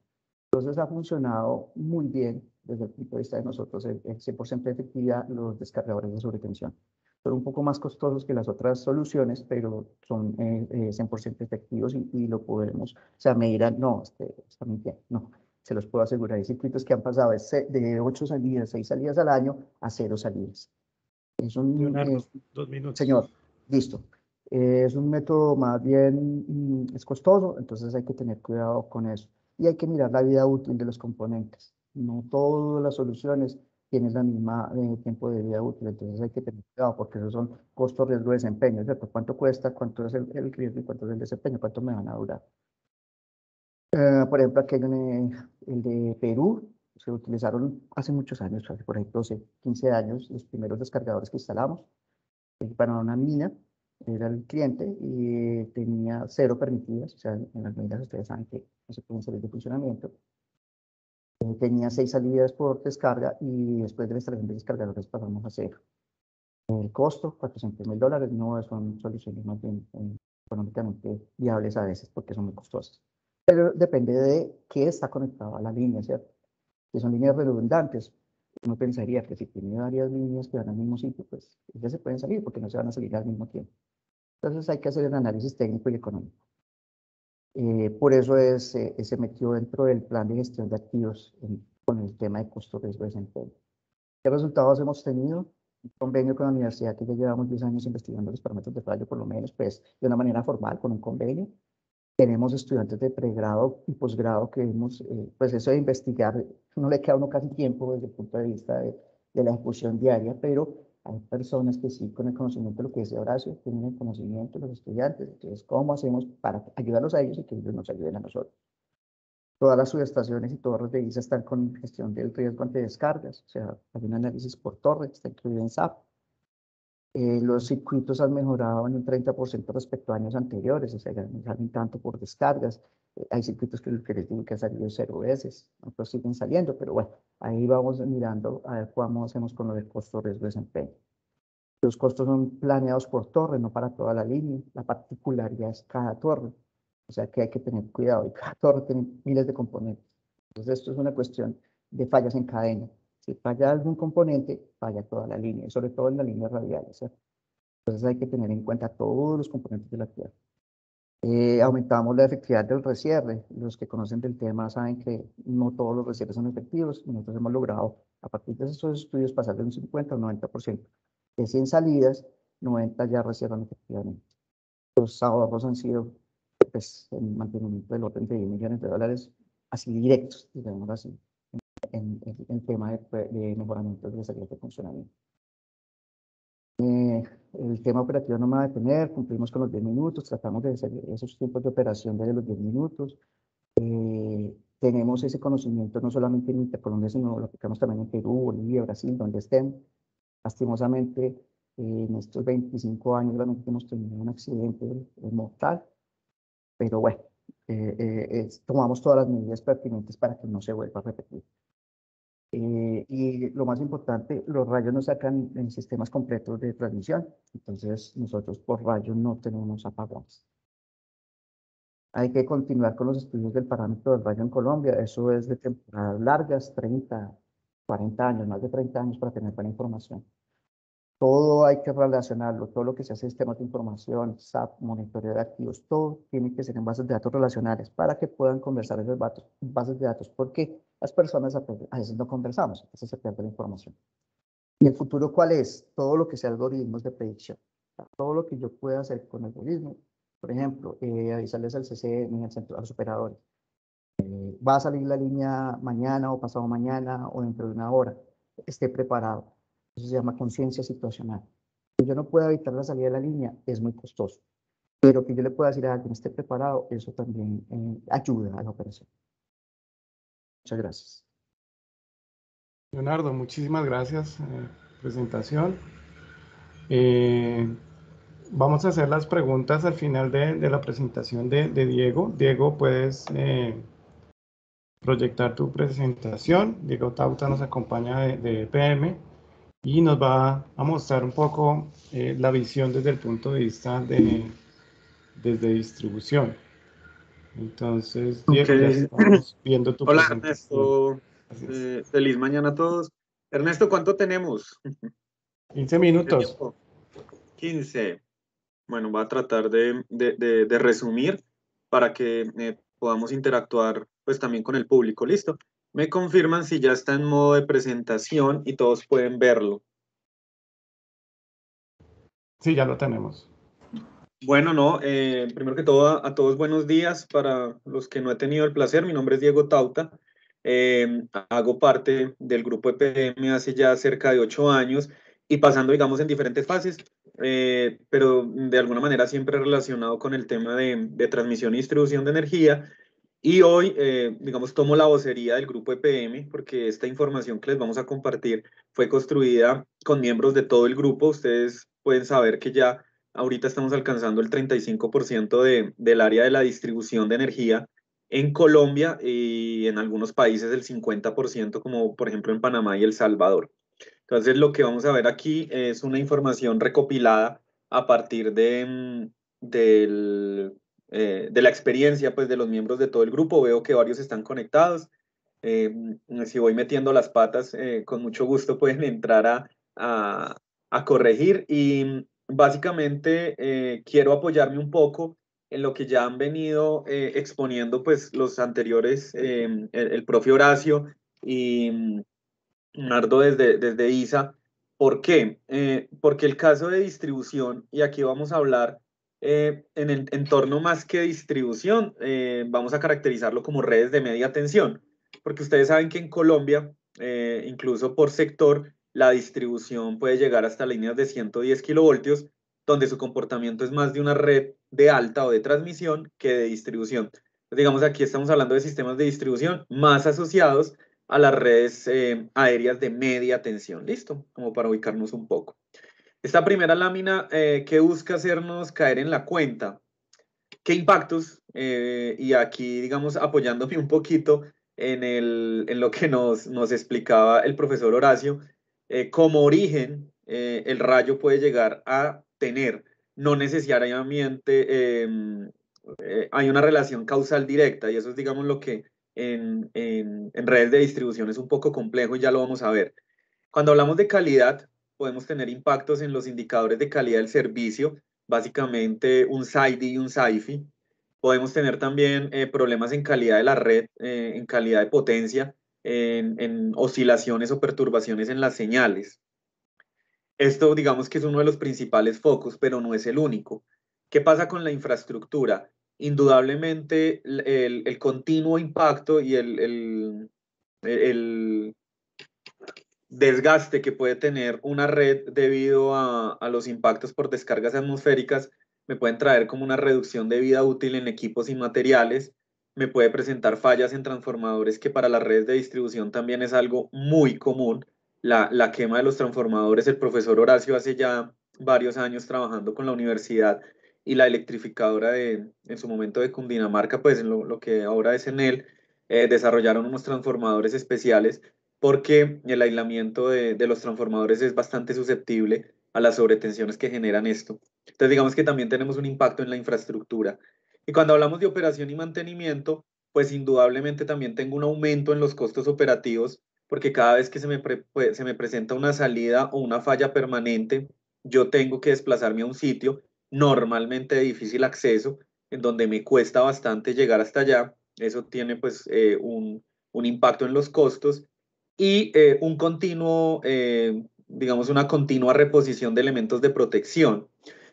Entonces ha funcionado muy bien desde el punto de vista de nosotros, el 100% de efectividad, los descargadores de sobretensión. Son un poco más costosos que las otras soluciones, pero son 100% efectivos y lo podemos, o sea, me dirán, no, está muy bien, no, se los puedo asegurar. Hay circuitos que han pasado de 8 salidas, 6 salidas al año a 0 salidas. Leonardo, 2 minutos. Señor, listo. Es un método más bien, es costoso, entonces hay que tener cuidado con eso. Y hay que mirar la vida útil de los componentes. No todas las soluciones tienen la misma tiempo de vida útil, entonces hay que tener cuidado porque esos son costos, riesgo, desempeño, ¿cierto? ¿Cuánto cuesta? ¿Cuánto es el riesgo y cuánto es el desempeño? ¿Cuánto me van a durar? Por ejemplo, aquí hay el de Perú, se utilizaron hace muchos años, hace por ahí 12, 15 años, los primeros descargadores que instalamos para una mina, era el cliente y tenía 0 permitidas, o sea, en las medidas ustedes saben que no se pueden salir de funcionamiento. Tenía 6 salidas por descarga y después de la instalación de descargadores pasamos a 0. El costo, $400.000, no son soluciones más bien económicamente viables a veces porque son muy costosas. Pero depende de qué está conectado a la línea, ¿cierto? Si son líneas redundantes, uno pensaría que si tiene varias líneas que van al mismo sitio, pues ya se pueden salir porque no se van a salir al mismo tiempo. Entonces hay que hacer el análisis técnico y económico. Por eso se metió dentro del plan de gestión de activos con el tema de costo riesgo de desempeño. ¿Qué resultados hemos tenido? Un convenio con la universidad que ya llevamos 10 años investigando los parámetros de fallo, por lo menos, pues de una manera formal, con un convenio. Tenemos estudiantes de pregrado y posgrado que hemos, pues eso de investigar, no le queda a uno casi tiempo desde el punto de vista de la ejecución diaria, pero hay personas que sí, con el conocimiento de lo que dice Horacio, tienen el conocimiento, los estudiantes. Entonces, ¿cómo hacemos para ayudarlos a ellos y que ellos nos ayuden a nosotros? Todas las subestaciones y torres de ISA están con gestión del riesgo ante descargas, o sea, hay un análisis por torre, está incluido en SAP. Los circuitos han mejorado en un 30% respecto a años anteriores, o sea, ya no salen tanto por descargas. Hay circuitos que les digo que han salido 0 veces, otros siguen saliendo, pero bueno, ahí vamos mirando a ver cómo hacemos con lo del costo riesgo desempeño. Los costos son planeados por torre, no para toda la línea. La particularidad es cada torre. O sea que hay que tener cuidado y cada torre tiene miles de componentes. Entonces esto es una cuestión de fallas en cadena. Si falla algún componente, falla toda la línea, y sobre todo en las líneas radiales, ¿cierto? Entonces hay que tener en cuenta todos los componentes de la tierra. Aumentamos la efectividad del recierre. Los que conocen del tema saben que no todos los recierres son efectivos. Nosotros hemos logrado, a partir de estos estudios, pasar de un 50 a un 90%. De 100 salidas, 90 ya recierran efectivamente. Los ahorros han sido, pues, en mantenimiento del orden de $10 millones, así directos, digamos así, en tema de mejoramiento de la salida de funcionamiento. El tema operativo no me va a detener, cumplimos con los 10 minutos, tratamos de hacer esos tiempos de operación de los 10 minutos. Tenemos ese conocimiento no solamente en Intercolombia, sino lo aplicamos también en Perú, Bolivia, Brasil, donde estén. Lastimosamente, en estos 25 años realmente hemos tenido un accidente mortal, pero bueno, tomamos todas las medidas pertinentes para que no se vuelva a repetir. Y lo más importante, los rayos nos sacan en sistemas completos de transmisión, entonces nosotros por rayos no tenemos apagones. Hay que continuar con los estudios del parámetro del rayo en Colombia, eso es de temporadas largas, 30, 40 años, más de 30 años para tener buena información. Todo hay que relacionarlo, todo lo que se hace en sistemas de información, SAP, monitoreo de activos, todo tiene que ser en bases de datos relacionales para que puedan conversar esas bases de datos, porque las personas a veces no conversamos, entonces se pierde la información. ¿Y el futuro cuál es? Todo lo que sea algoritmos de predicción, todo lo que yo pueda hacer con algoritmos, por ejemplo, avisarles al CCM, al centro, a los operadores, va a salir la línea mañana o pasado mañana o dentro de una hora, esté preparado. Eso se llama conciencia situacional. Si yo no puedo evitar la salida de la línea, es muy costoso. Pero que yo le pueda decir a alguien esté preparado, eso también ayuda a la operación. Muchas gracias. Leonardo, muchísimas gracias. Presentación. Vamos a hacer las preguntas al final de la presentación de Diego. Diego, puedes proyectar tu presentación. Diego Tauta nos acompaña de EPM y nos va a mostrar un poco la visión desde el punto de vista desde distribución. Entonces, Diego, ya estamos viendo tu Hola, presentación. Ernesto. Feliz mañana a todos. Ernesto, ¿cuánto tenemos? 15 minutos. 15. Bueno, voy a tratar de resumir para que podamos interactuar pues también con el público. ¿Listo? Me confirman si ya está en modo de presentación y todos pueden verlo. Sí, ya lo tenemos. Bueno, no, primero que todo a todos buenos días. Para los que no he tenido el placer, mi nombre es Diego Tauta. Hago parte del grupo EPM hace ya cerca de 8 años y pasando, digamos, en diferentes fases, pero de alguna manera siempre relacionado con el tema de transmisión y distribución de energía. Y hoy, digamos, tomo la vocería del grupo EPM porque esta información que les vamos a compartir fue construida con miembros de todo el grupo. Ustedes pueden saber que ya ahorita estamos alcanzando el 35% del área de la distribución de energía en Colombia y en algunos países el 50%, como por ejemplo en Panamá y El Salvador. Entonces lo que vamos a ver aquí es una información recopilada a partir de la experiencia pues, de los miembros de todo el grupo. Veo que varios están conectados. Si voy metiendo las patas, con mucho gusto pueden entrar a corregir. Y básicamente quiero apoyarme un poco en lo que ya han venido exponiendo pues, los anteriores, el profe Horacio y Nardo desde ISA. ¿Por qué? Porque el caso de distribución, y aquí vamos a hablar en el entorno más que distribución, vamos a caracterizarlo como redes de media tensión, porque ustedes saben que en Colombia, incluso por sector, la distribución puede llegar hasta líneas de 110 kilovoltios, donde su comportamiento es más de una red de alta o de transmisión que de distribución. Entonces, digamos, aquí estamos hablando de sistemas de distribución más asociados a las redes aéreas de media tensión. ¿Listo? Como para ubicarnos un poco. Esta primera lámina que busca hacernos caer en la cuenta. ¿Qué impactos? Y aquí, digamos, apoyándome un poquito en lo que nos explicaba el profesor Horacio, como origen, el rayo puede llegar a tener, no necesariamente hay una relación causal directa, y eso es, digamos, lo que en redes de distribución es un poco complejo y ya lo vamos a ver. Cuando hablamos de calidad, podemos tener impactos en los indicadores de calidad del servicio, básicamente un SAIDI y un SAIFI. Podemos tener también problemas en calidad de la red, en calidad de potencia, en oscilaciones o perturbaciones en las señales. Esto, digamos que es uno de los principales focos, pero no es el único. ¿Qué pasa con la infraestructura? Indudablemente, el continuo impacto y el desgaste que puede tener una red debido a los impactos por descargas atmosféricas me pueden traer como una reducción de vida útil en equipos y materiales, me puede presentar fallas en transformadores, que para las redes de distribución también es algo muy común. La quema de los transformadores, el profesor Horacio hace ya varios años trabajando con la universidad y la electrificadora en su momento de Cundinamarca, pues en lo que ahora es Enel, desarrollaron unos transformadores especiales porque el aislamiento de los transformadores es bastante susceptible a las sobretensiones que generan esto. Entonces, digamos que también tenemos un impacto en la infraestructura. Y cuando hablamos de operación y mantenimiento, pues indudablemente también tengo un aumento en los costos operativos, porque cada vez que se me presenta una salida o una falla permanente, yo tengo que desplazarme a un sitio normalmente de difícil acceso, en donde me cuesta bastante llegar hasta allá. Eso tiene pues un impacto en los costos y un continuo, digamos, una continua reposición de elementos de protección.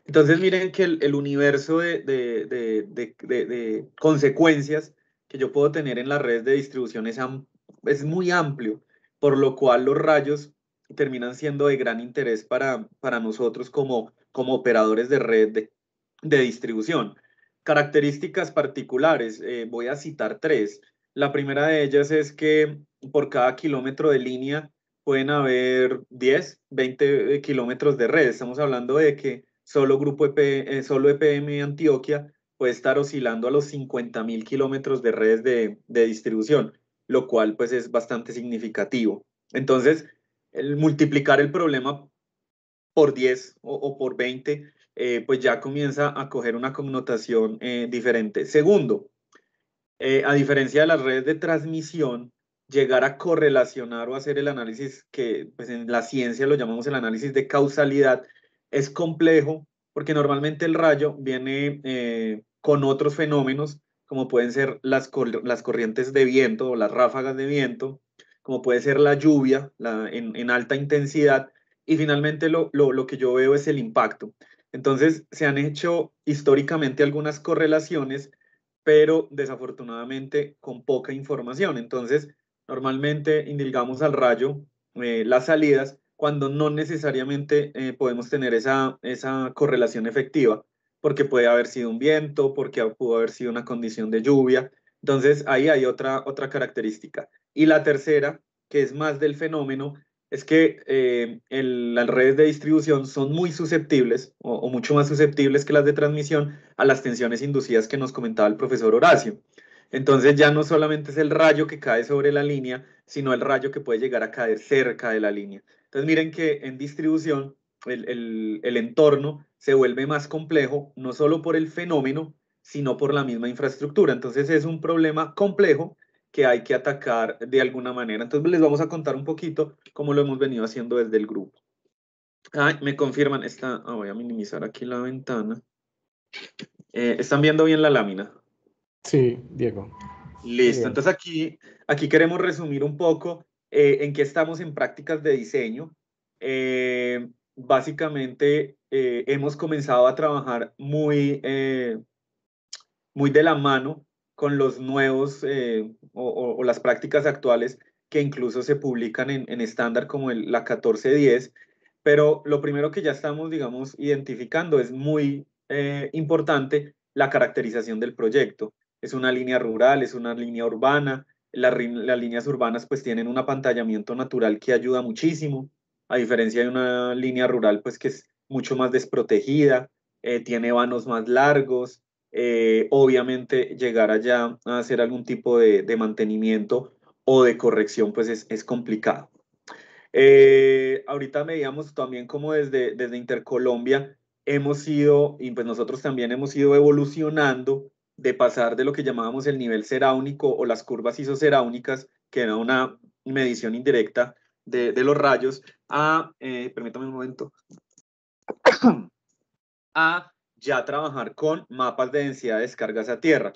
Entonces, miren que el universo de consecuencias que yo puedo tener en las redes de distribución es muy amplio, por lo cual los rayos terminan siendo de gran interés para nosotros como operadores de red de distribución. Características particulares, voy a citar tres. La primera de ellas es que por cada kilómetro de línea pueden haber 10, 20 kilómetros de red. Estamos hablando de que solo solo EPM Antioquia puede estar oscilando a los 50.000 kilómetros de redes de distribución, lo cual pues es bastante significativo. Entonces, el multiplicar el problema por 10 o por 20, pues ya comienza a coger una connotación diferente. Segundo, a diferencia de las redes de transmisión, llegar a correlacionar o hacer el análisis que pues en la ciencia lo llamamos el análisis de causalidad es complejo, porque normalmente el rayo viene con otros fenómenos, como pueden ser las corrientes de viento o las ráfagas de viento, como puede ser la lluvia en alta intensidad, y finalmente lo que yo veo es el impacto. Entonces, se han hecho históricamente algunas correlaciones, pero desafortunadamente con poca información. Entonces, normalmente indilgamos al rayo las salidas cuando no necesariamente podemos tener esa correlación efectiva, porque puede haber sido un viento, porque pudo haber sido una condición de lluvia. Entonces, ahí hay otra característica. Y la tercera, que es más del fenómeno, es que las redes de distribución son muy susceptibles, o mucho más susceptibles que las de transmisión, a las tensiones inducidas que nos comentaba el profesor Horacio. Entonces ya no solamente es el rayo que cae sobre la línea, sino el rayo que puede llegar a caer cerca de la línea. Entonces miren que en distribución el entorno se vuelve más complejo, no solo por el fenómeno, sino por la misma infraestructura. Entonces es un problema complejo que hay que atacar de alguna manera. Entonces les vamos a contar un poquito cómo lo hemos venido haciendo desde el grupo. Me confirman, voy a minimizar aquí la ventana. ¿Están viendo bien la lámina? Sí, Diego. Listo, entonces aquí queremos resumir un poco en qué estamos en prácticas de diseño. Básicamente hemos comenzado a trabajar muy de la mano con los nuevos o las prácticas actuales que incluso se publican en estándar como la 1410, pero lo primero que ya estamos, digamos, identificando es muy importante la caracterización del proyecto. Es una línea rural, es una línea urbana. Las líneas urbanas pues tienen un apantallamiento natural que ayuda muchísimo, a diferencia de una línea rural pues que es mucho más desprotegida, tiene vanos más largos. Obviamente llegar allá a hacer algún tipo de mantenimiento o de corrección pues es complicado. Ahorita veíamos también como desde Intercolombia hemos ido, y pues nosotros también hemos ido evolucionando de pasar de lo que llamábamos el nivel ceráunico o las curvas isoceráunicas, que era una medición indirecta de los rayos, permítame un momento, a ya trabajar con mapas de densidad de descargas a tierra.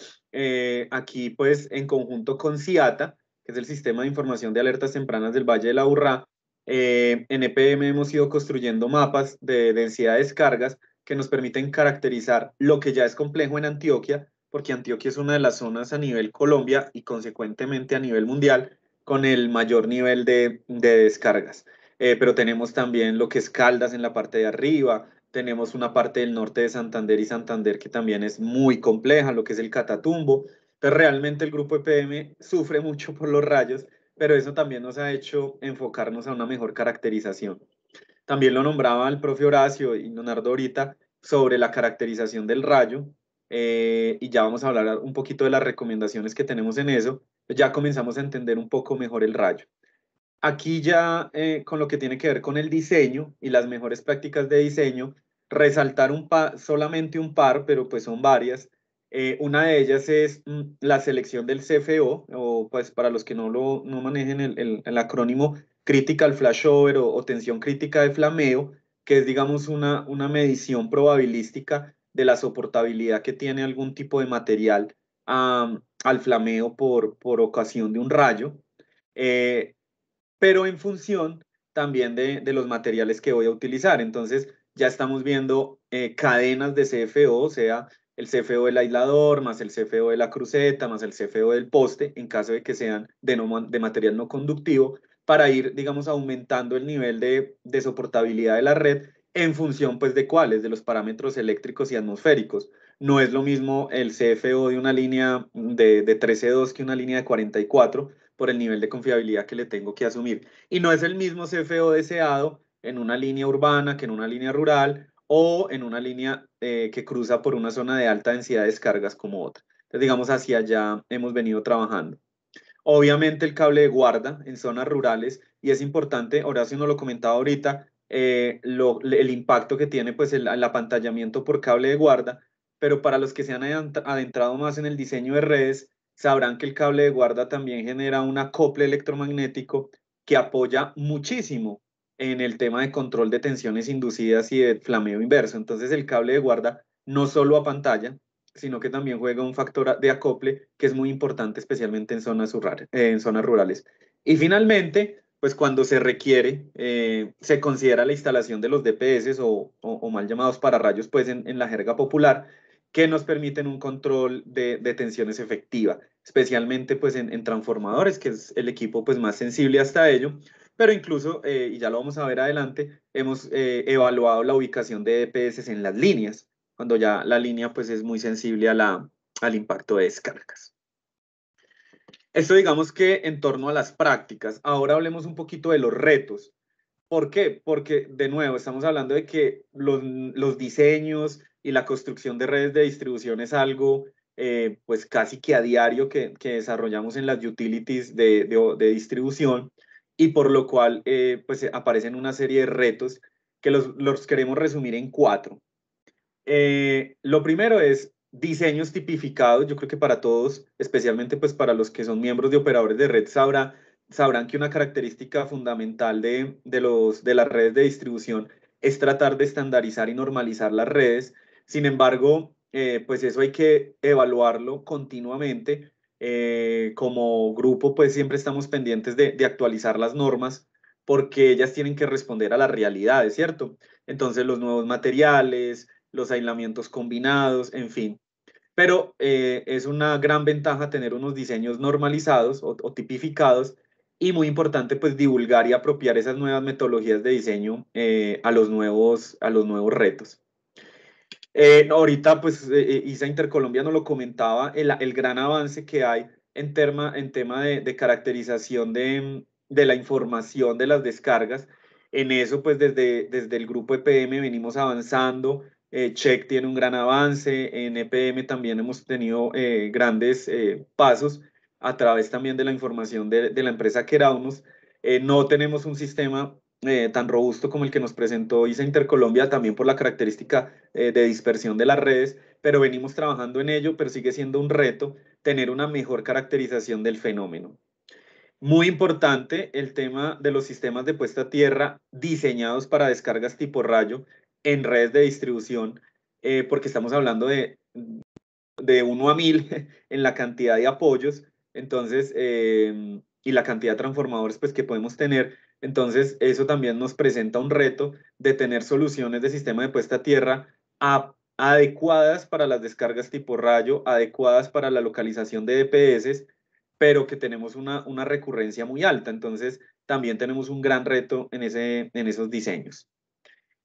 Aquí, pues, en conjunto con CIATA, que es el Sistema de Información de Alertas Tempranas del Valle de la Aburrá, en EPM hemos ido construyendo mapas de densidad de descargas que nos permiten caracterizar lo que ya es complejo en Antioquia, porque Antioquia es una de las zonas a nivel Colombia y consecuentemente a nivel mundial con el mayor nivel de descargas. Pero tenemos también lo que es Caldas en la parte de arriba, tenemos una parte del norte de Santander y Santander que también es muy compleja, lo que es el Catatumbo. Entonces realmente el grupo EPM sufre mucho por los rayos, pero eso también nos ha hecho enfocarnos a una mejor caracterización. También lo nombraba el profe Horacio y Leonardo ahorita sobre la caracterización del rayo, y ya vamos a hablar un poquito de las recomendaciones que tenemos en eso. Ya comenzamos a entender un poco mejor el rayo. Aquí ya con lo que tiene que ver con el diseño y las mejores prácticas de diseño, resaltar solamente un par, pero pues son varias. Una de ellas es la selección del CFO, o pues para los que no manejen el acrónimo Critical Flashover o tensión crítica de flameo, que es digamos una medición probabilística de la soportabilidad que tiene algún tipo de material al flameo por ocasión de un rayo. Pero en función también de los materiales que voy a utilizar. Entonces ya estamos viendo cadenas de CFO, o sea, el CFO del aislador, más el CFO de la cruceta, más el CFO del poste, en caso de que sean de material no conductivo, para ir, digamos, aumentando el nivel de soportabilidad de la red en función, pues, de cuáles, de los parámetros eléctricos y atmosféricos. No es lo mismo el CFO de una línea de 13.2 que una línea de 44, por el nivel de confiabilidad que le tengo que asumir. Y no es el mismo CFO deseado en una línea urbana que en una línea rural o en una línea que cruza por una zona de alta densidad de descargas como otra. Entonces, digamos, hacia allá hemos venido trabajando. Obviamente el cable de guarda en zonas rurales, y es importante, Horacio nos lo comentaba ahorita, el impacto que tiene pues el apantallamiento por cable de guarda, pero para los que se han adentrado más en el diseño de redes, sabrán que el cable de guarda también genera un acople electromagnético que apoya muchísimo en el tema de control de tensiones inducidas y de flameo inverso. Entonces el cable de guarda no solo apantalla, sino que también juega un factor de acople que es muy importante, especialmente en zonas rurales. Y finalmente, pues cuando se requiere, se considera la instalación de los DPS o mal llamados pararrayos, pues en la jerga popular, que nos permiten un control de tensiones efectiva, especialmente pues en transformadores, que es el equipo pues más sensible hasta ello, pero incluso, y ya lo vamos a ver adelante, hemos evaluado la ubicación de DPS en las líneas, cuando ya la línea pues es muy sensible al impacto de descargas. Esto digamos que en torno a las prácticas. Ahora hablemos un poquito de los retos. ¿Por qué? Porque, de nuevo, estamos hablando de que los diseños y la construcción de redes de distribución es algo pues casi que a diario que desarrollamos en las utilities de distribución, y por lo cual pues aparecen una serie de retos que los queremos resumir en 4. Lo primero es diseños tipificados. Yo creo que para todos, especialmente pues para los que son miembros de operadores de red, sabrán que una característica fundamental de las redes de distribución es tratar de estandarizar y normalizar las redes. Sin embargo, pues eso hay que evaluarlo continuamente. Como grupo, pues siempre estamos pendientes de actualizar las normas porque ellas tienen que responder a las realidades, ¿cierto? Entonces, los nuevos materiales, los aislamientos combinados, en fin. Pero es una gran ventaja tener unos diseños normalizados o tipificados, y muy importante pues divulgar y apropiar esas nuevas metodologías de diseño a los nuevos retos. Ahorita pues ISA Intercolombia nos lo comentaba, el gran avance que hay en tema de caracterización de la información de las descargas. En eso pues desde el grupo EPM venimos avanzando. Check tiene un gran avance, en EPM también hemos tenido grandes pasos a través también de la información de la empresa Keraunus. No tenemos un sistema tan robusto como el que nos presentó ISA Intercolombia, también por la característica de dispersión de las redes, pero venimos trabajando en ello, pero sigue siendo un reto tener una mejor caracterización del fenómeno. Muy importante el tema de los sistemas de puesta a tierra diseñados para descargas tipo rayo en redes de distribución, porque estamos hablando de 1 a 1000 en la cantidad de apoyos, entonces, y la cantidad de transformadores pues, que podemos tener. Entonces, eso también nos presenta un reto de tener soluciones de sistema de puesta a tierra adecuadas para las descargas tipo rayo, adecuadas para la localización de DPS, pero que tenemos una recurrencia muy alta. Entonces, también tenemos un gran reto en esos diseños.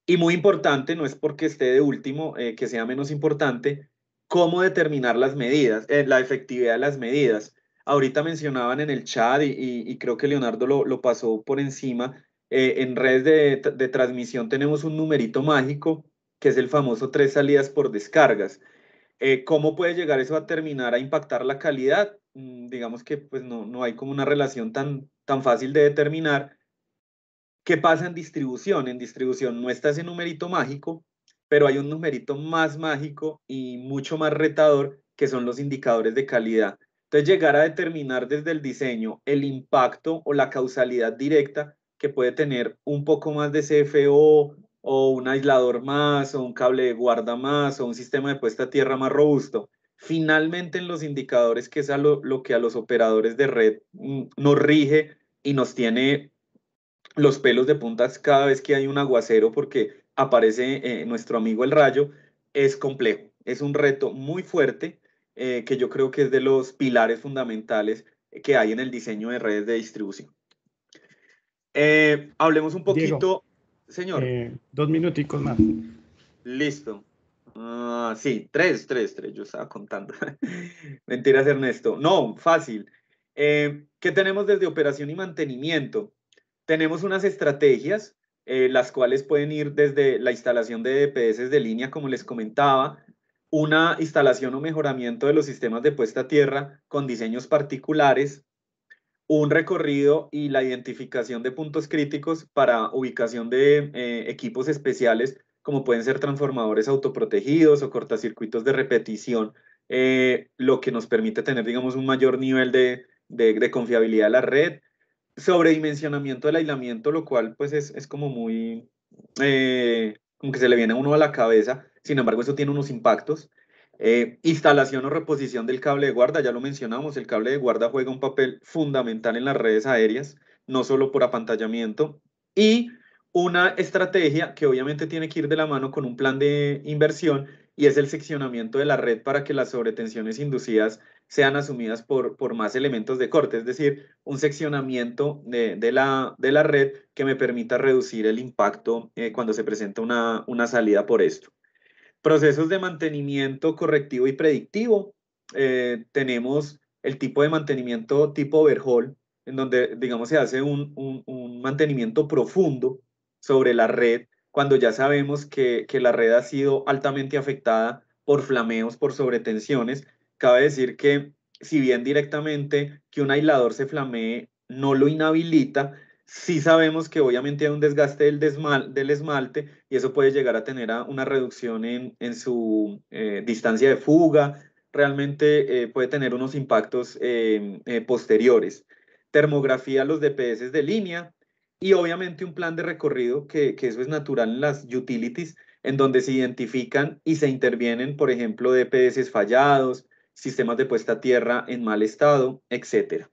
Y muy importante, no es porque esté de último, que sea menos importante, cómo determinar las medidas, la efectividad de las medidas. Ahorita mencionaban en el chat y creo que Leonardo lo pasó por encima. En redes de transmisión tenemos un numerito mágico que es el famoso 3 salidas por descargas. ¿Cómo puede llegar eso a terminar a impactar la calidad? Digamos que pues no hay como una relación tan fácil de determinar. ¿Qué pasa en distribución? En distribución no está ese numerito mágico, pero hay un numerito más mágico y mucho más retador, que son los indicadores de calidad. Entonces, llegar a determinar desde el diseño el impacto o la causalidad directa que puede tener un poco más de CFO, o un aislador más, o un cable de guarda más, o un sistema de puesta a tierra más robusto. Finalmente, en los indicadores, que es lo que a los operadores de red nos rige y nos tiene los pelos de puntas cada vez que hay un aguacero, porque aparece nuestro amigo el rayo, es complejo. Es un reto muy fuerte, que yo creo que es de los pilares fundamentales que hay en el diseño de redes de distribución. Hablemos un poquito, Diego, señor. 2 minuticos más. Listo. Sí, tres, yo estaba contando. Mentiras, Ernesto. No, fácil. ¿Qué tenemos desde operación y mantenimiento? Tenemos unas estrategias, las cuales pueden ir desde la instalación de DPS de línea, como les comentaba, una instalación o mejoramiento de los sistemas de puesta a tierra con diseños particulares, un recorrido y la identificación de puntos críticos para ubicación de equipos especiales, como pueden ser transformadores autoprotegidos o cortacircuitos de repetición, lo que nos permite tener, digamos, un mayor nivel de confiabilidad de la red. Sobredimensionamiento del aislamiento, lo cual pues es como muy, como que se le viene a uno a la cabeza. Sin embargo, eso tiene unos impactos. Instalación o reposición del cable de guarda, ya lo mencionamos, el cable de guarda juega un papel fundamental en las redes aéreas, no solo por apantallamiento. Y una estrategia que obviamente tiene que ir de la mano con un plan de inversión, y es el seccionamiento de la red para que las sobretensiones inducidas sean asumidas por más elementos de corte, es decir, un seccionamiento de la red que me permita reducir el impacto cuando se presenta una salida por esto. Procesos de mantenimiento correctivo y predictivo. Tenemos el tipo de mantenimiento tipo overhaul, en donde, digamos, se hace un mantenimiento profundo sobre la red, cuando ya sabemos que la red ha sido altamente afectada por flameos, por sobretensiones. Cabe decir que si bien directamente que un aislador se flamee no lo inhabilita, sí sabemos que obviamente hay un desgaste del esmalte y eso puede llegar a tener una reducción en su distancia de fuga, realmente puede tener unos impactos posteriores. Termografía los DPS de línea y obviamente un plan de recorrido, que eso es natural en las utilities, en donde se identifican y se intervienen, por ejemplo, DPS fallados, sistemas de puesta a tierra en mal estado, etc.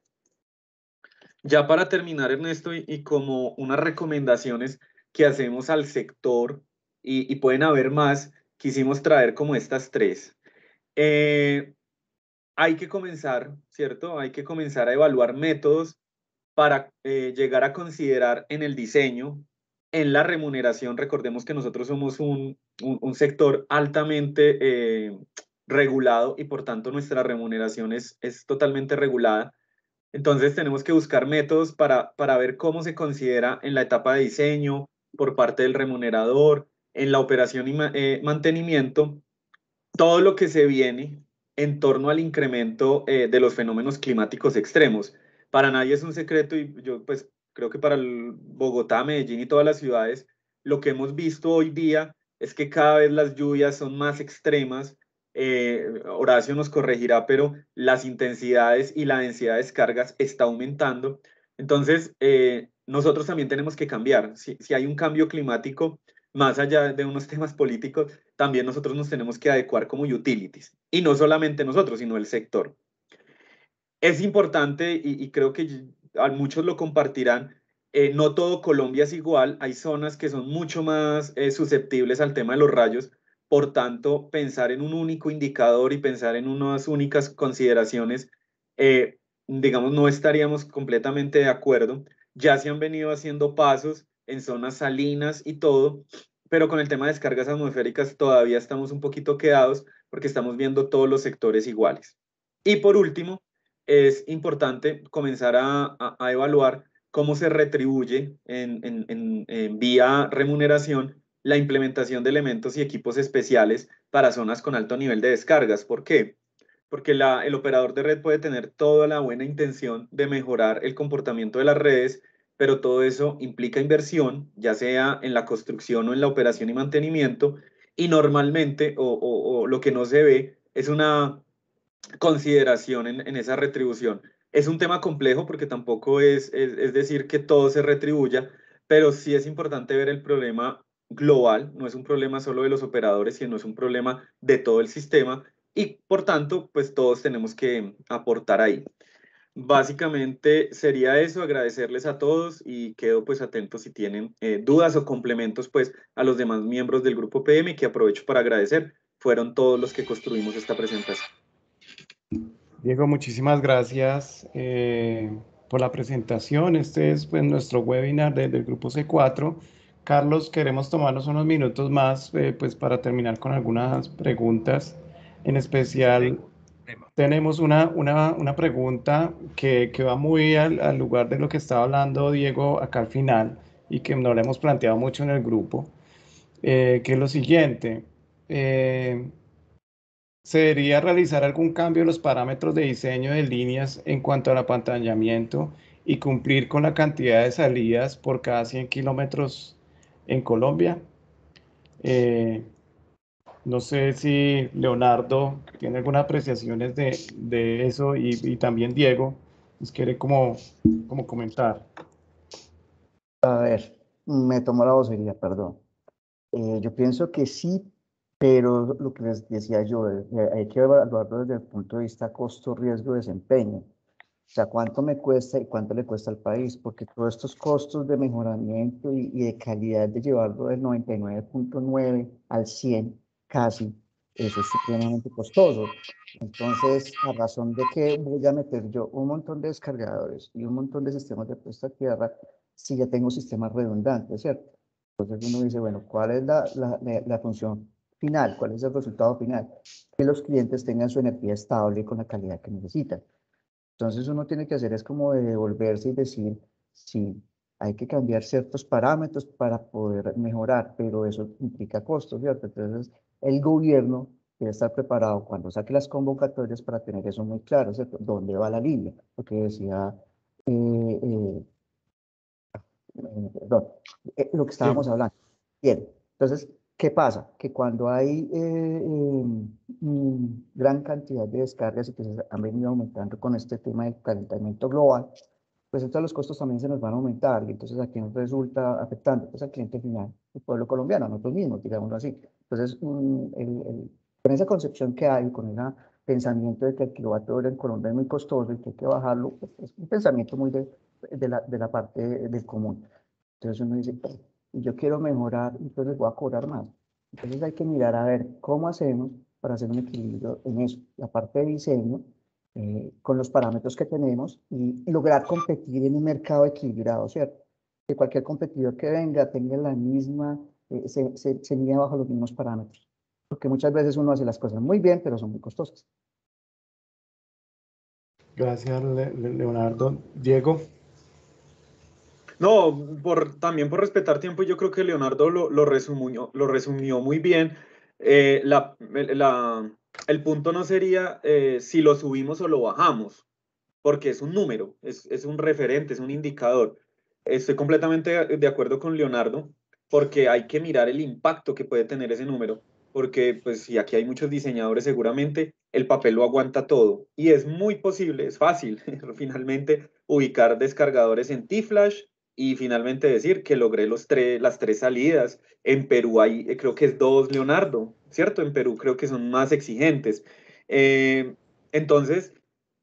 Ya para terminar, Ernesto, y como unas recomendaciones que hacemos al sector, y pueden haber más, quisimos traer como estas tres. Hay que comenzar, ¿cierto? Hay que comenzar a evaluar métodos para llegar a considerar en el diseño, en la remuneración. Recordemos que nosotros somos un sector altamente regulado y por tanto nuestra remuneración es totalmente regulada. Entonces tenemos que buscar métodos para ver cómo se considera en la etapa de diseño, por parte del remunerador, en la operación y mantenimiento, todo lo que se viene en torno al incremento de los fenómenos climáticos extremos. Para nadie es un secreto, y yo pues creo que para Bogotá, Medellín y todas las ciudades, lo que hemos visto hoy día es que cada vez las lluvias son más extremas. Horacio nos corregirá, pero las intensidades y la densidad de descargas está aumentando. Entonces, nosotros también tenemos que cambiar. Si hay un cambio climático, más allá de unos temas políticos, también nosotros nos tenemos que adecuar como utilities. Y no solamente nosotros, sino el sector. Es importante, y creo que muchos lo compartirán, no todo Colombia es igual. Hay zonas que son mucho más susceptibles al tema de los rayos. Por tanto, pensar en un único indicador y pensar en unas únicas consideraciones, digamos, no estaríamos completamente de acuerdo. Ya se han venido haciendo pasos en zonas salinas y todo, pero con el tema de descargas atmosféricas todavía estamos un poquito quedados porque estamos viendo todos los sectores iguales. Y por último, es importante comenzar a evaluar cómo se retribuye en vía remuneración la implementación de elementos y equipos especiales para zonas con alto nivel de descargas. ¿Por qué? Porque el operador de red puede tener toda la buena intención de mejorar el comportamiento de las redes, pero todo eso implica inversión, ya sea en la construcción o en la operación y mantenimiento, y normalmente, o lo que no se ve, es una consideración en esa retribución. Es un tema complejo porque tampoco es decir que todo se retribuya, pero sí es importante ver el problema global. No es un problema solo de los operadores, sino es un problema de todo el sistema y por tanto, pues todos tenemos que aportar ahí. Básicamente sería eso, agradecerles a todos y quedo pues atento si tienen dudas o complementos pues a los demás miembros del grupo PM, que aprovecho para agradecer. Fueron todos los que construimos esta presentación. Diego, muchísimas gracias por la presentación. Este es pues, nuestro webinar del Grupo C4. Carlos, queremos tomarnos unos minutos más pues, para terminar con algunas preguntas. En especial, tenemos una pregunta que va muy al lugar de lo que estaba hablando Diego acá al final y que no le hemos planteado mucho en el grupo, que es lo siguiente. ¿Se debería realizar algún cambio en los parámetros de diseño de líneas en cuanto al apantallamiento y cumplir con la cantidad de salidas por cada 100 kilómetros en Colombia? No sé si Leonardo tiene algunas apreciaciones de eso y también Diego nos quiere como comentar. A ver, me tomó la vocería, perdón. Yo pienso que sí, pero lo que les decía yo, hay que evaluarlo desde el punto de vista costo, riesgo, desempeño. O sea, cuánto me cuesta y cuánto le cuesta al país, porque todos estos costos de mejoramiento y de calidad de llevarlo del 99.9 al 100 casi, eso es supremamente costoso. Entonces, a razón de que voy a meter yo un montón de descargadores y un montón de sistemas de puesta a tierra, si ya tengo sistemas redundantes, ¿cierto? Entonces uno dice, bueno, ¿cuál es la función final? ¿Cuál es el resultado final? Que los clientes tengan su energía estable y con la calidad que necesitan. Entonces uno tiene que hacer es como de devolverse y decir, sí, hay que cambiar ciertos parámetros para poder mejorar, pero eso implica costos, ¿cierto? Entonces, el gobierno debe estar preparado cuando saque las convocatorias para tener eso muy claro, ¿cierto? ¿Dónde va la línea? Lo que decía, eh, perdón, lo que estábamos Diego. hablando. Bien, entonces, ¿qué pasa? Que cuando hay gran cantidad de descargas y que se han venido aumentando con este tema del calentamiento global, pues entonces los costos también se nos van a aumentar y entonces aquí nos resulta afectando pues, al cliente final, el pueblo colombiano, a nosotros mismos, digámoslo así. Entonces, con esa concepción que hay, con ese pensamiento de que el kilovatio hora en Colombia es muy costoso y que hay que bajarlo, pues, es un pensamiento muy de la parte del común. Entonces uno dice, "Pues, yo quiero mejorar, entonces voy a cobrar más". Entonces hay que mirar a ver cómo hacemos para hacer un equilibrio en eso. La parte de diseño, con los parámetros que tenemos y lograr competir en un mercado equilibrado, ¿cierto? Que cualquier competidor que venga tenga la misma, se mida bajo los mismos parámetros. Porque muchas veces uno hace las cosas muy bien, pero son muy costosas. Gracias, Leonardo. Diego. No, también por respetar tiempo, yo creo que Leonardo lo resumió muy bien. El punto no sería si lo subimos o lo bajamos, porque es un número, es un referente, es un indicador. Estoy completamente de acuerdo con Leonardo, porque hay que mirar el impacto que puede tener ese número, porque pues si aquí hay muchos diseñadores seguramente, el papel lo aguanta todo, y es muy posible, es fácil, finalmente, ubicar descargadores en T-Flash y finalmente decir que logré las tres salidas. En Perú hay, creo que es dos, Leonardo, ¿cierto? En Perú creo que son más exigentes. Entonces,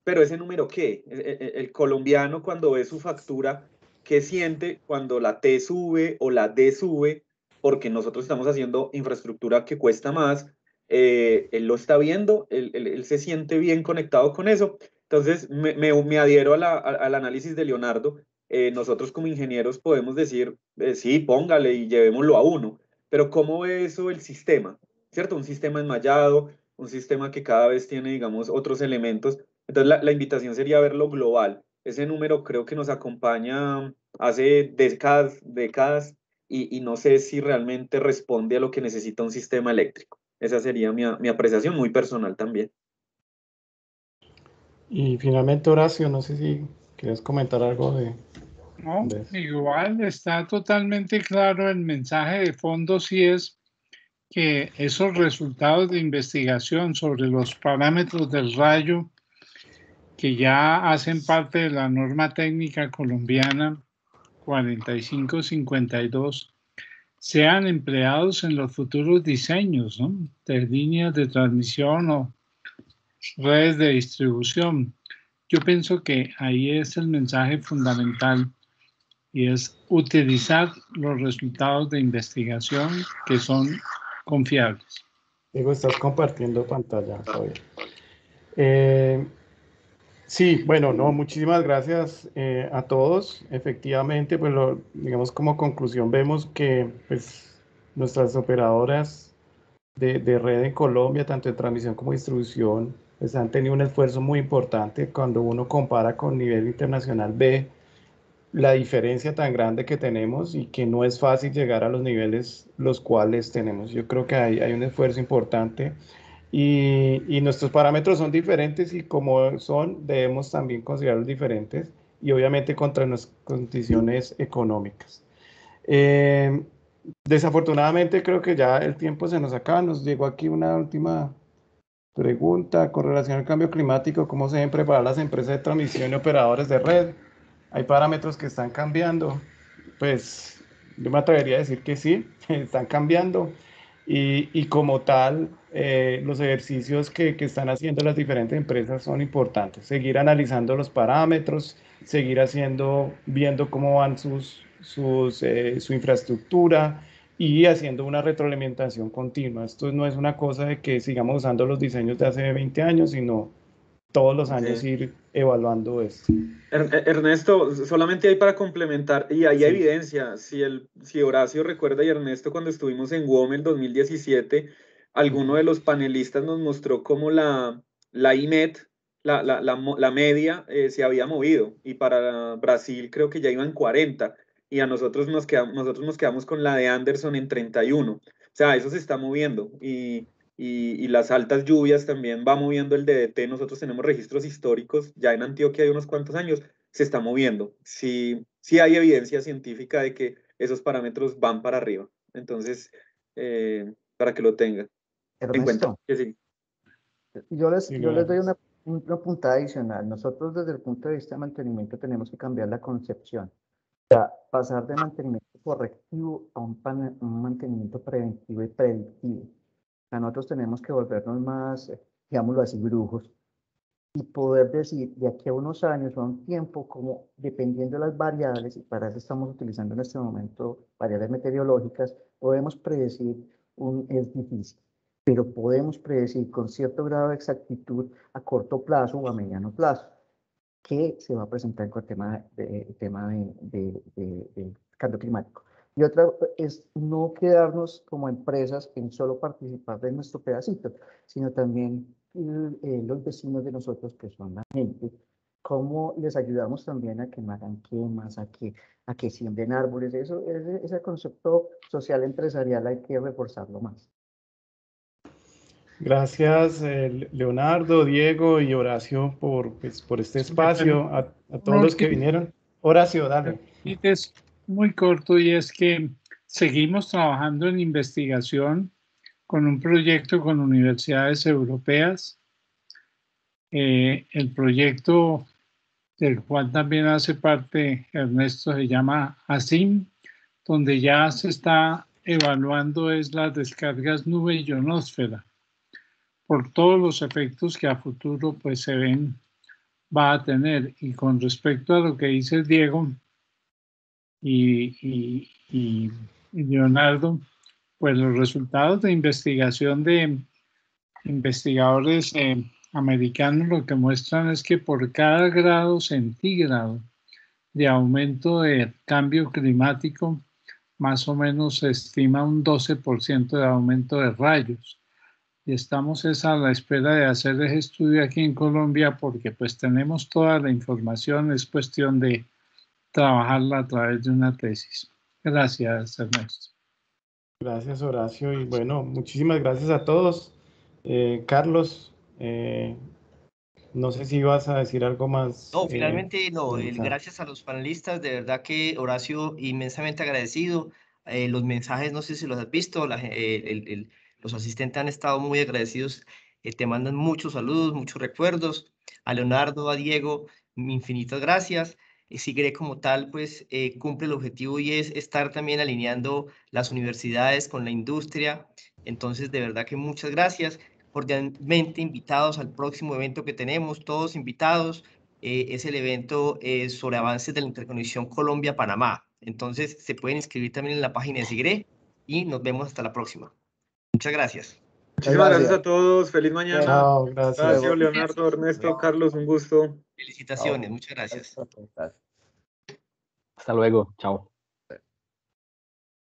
pero ese número, ¿qué? El colombiano cuando ve su factura, ¿qué siente cuando la T sube o la D sube? Porque nosotros estamos haciendo infraestructura que cuesta más, él lo está viendo, él se siente bien conectado con eso. Entonces, me adhiero al análisis de Leonardo. Nosotros como ingenieros podemos decir, sí, póngale y llevémoslo a uno, pero ¿cómo ve eso el sistema? ¿Cierto? Un sistema enmallado, un sistema que cada vez tiene, digamos, otros elementos. Entonces, la invitación sería verlo global. Ese número creo que nos acompaña hace décadas, y no sé si realmente responde a lo que necesita un sistema eléctrico. Esa sería mi apreciación muy personal también. Y finalmente, Horacio, no sé si quieres comentar algo No, de eso. igual está totalmente claro el mensaje de fondo, si es que esos resultados de investigación sobre los parámetros del rayo que ya hacen parte de la norma técnica colombiana 4552 sean empleados en los futuros diseños, ¿no?, de líneas de transmisión o redes de distribución. Yo pienso que ahí es el mensaje fundamental y es utilizar los resultados de investigación que son confiables. Diego, estás compartiendo pantalla todavía. Sí, bueno, no, muchísimas gracias a todos. Efectivamente, pues digamos como conclusión vemos que pues, nuestras operadoras de red en Colombia, tanto en transmisión como distribución, pues han tenido un esfuerzo muy importante. Cuando uno compara con nivel internacional, ve la diferencia tan grande que tenemos y que no es fácil llegar a los niveles los cuales tenemos. Yo creo que hay un esfuerzo importante y nuestros parámetros son diferentes y como son, debemos también considerarlos diferentes y obviamente contra nuestras condiciones económicas. Desafortunadamente creo que ya el tiempo se nos acaba. Nos llegó aquí una última pregunta con relación al cambio climático. ¿Cómo se deben preparar las empresas de transmisión y operadores de red? ¿Hay parámetros que están cambiando? Pues yo me atrevería a decir que sí, están cambiando. Y como tal, los ejercicios que están haciendo las diferentes empresas son importantes. Seguir analizando los parámetros, seguir viendo cómo van su infraestructura y haciendo una retroalimentación continua. Esto no es una cosa de que sigamos usando los diseños de hace 20 años, sino todos los años ir evaluando esto. Ernesto, solamente hay para complementar, y hay Sí. evidencia, si Horacio recuerda y Ernesto, cuando estuvimos en WOM en 2017, alguno de los panelistas nos mostró cómo la IMET, la media, se había movido, y para Brasil creo que ya iban 40. y a nosotros nos quedamos con la de Anderson en 31. O sea, eso se está moviendo y las altas lluvias también va moviendo el DDT. Nosotros tenemos registros históricos, ya en Antioquia hay unos cuantos años, se está moviendo. Sí, sí hay evidencia científica de que esos parámetros van para arriba. Entonces, para que lo tengan en cuenta. Ernesto, Que sí. yo les doy gracias. una puntada adicional. Nosotros desde el punto de vista de mantenimiento tenemos que cambiar la concepción. Pasar de mantenimiento correctivo a un mantenimiento preventivo y predictivo. Nosotros tenemos que volvernos más, digámoslo así, brujos y poder decir de aquí a unos años o a un tiempo, como dependiendo de las variables, y para eso estamos utilizando en este momento variables meteorológicas, podemos predecir, es difícil, pero podemos predecir con cierto grado de exactitud a corto plazo o a mediano plazo que se va a presentar con el tema de cambio climático. Y otra es no quedarnos como empresas en solo participar de nuestro pedacito, sino también los vecinos de nosotros, que son la gente, cómo les ayudamos también a que no hagan quemas, a que siembren árboles. Ese concepto social empresarial hay que reforzarlo más. Gracias, Leonardo, Diego y Horacio por este espacio, a todos los que vinieron. Horacio, dale. Es muy corto y es que seguimos trabajando en investigación con un proyecto con universidades europeas. El proyecto del cual también hace parte Ernesto se llama ASIM, donde ya se está evaluando es las descargas nube y ionosfera por todos los efectos que a futuro pues se ven va a tener. Y con respecto a lo que dice Diego y Leonardo, pues los resultados de investigación de investigadores americanos lo que muestran es que por cada grado centígrado de aumento de cambio climático, más o menos se estima un 12% de aumento de rayos. Y estamos a la espera de hacer ese estudio aquí en Colombia porque pues tenemos toda la información, es cuestión de trabajarla a través de una tesis. Gracias, Ernesto. Gracias, Horacio. Y bueno, muchísimas gracias a todos. Carlos, no sé si vas a decir algo más. No, finalmente no. finalizar. Gracias a los panelistas, de verdad que Horacio, inmensamente agradecido. Los mensajes, no sé si los has visto, los asistentes han estado muy agradecidos. Te mandan muchos saludos, muchos recuerdos. A Leonardo, a Diego, infinitas gracias. Sigre como tal, pues cumple el objetivo y es estar también alineando las universidades con la industria. Entonces, de verdad que muchas gracias. Cordialmente invitados al próximo evento que tenemos, todos invitados. Es el evento sobre avances de la interconexión Colombia-Panamá. Entonces, se pueden inscribir también en la página de SIGRE y nos vemos hasta la próxima. Muchas gracias. Muchísimas gracias a todos. Feliz mañana. Chao, gracias. Gracias, Leonardo, Ernesto, Carlos, un gusto. Felicitaciones, muchas gracias. Hasta luego, chao.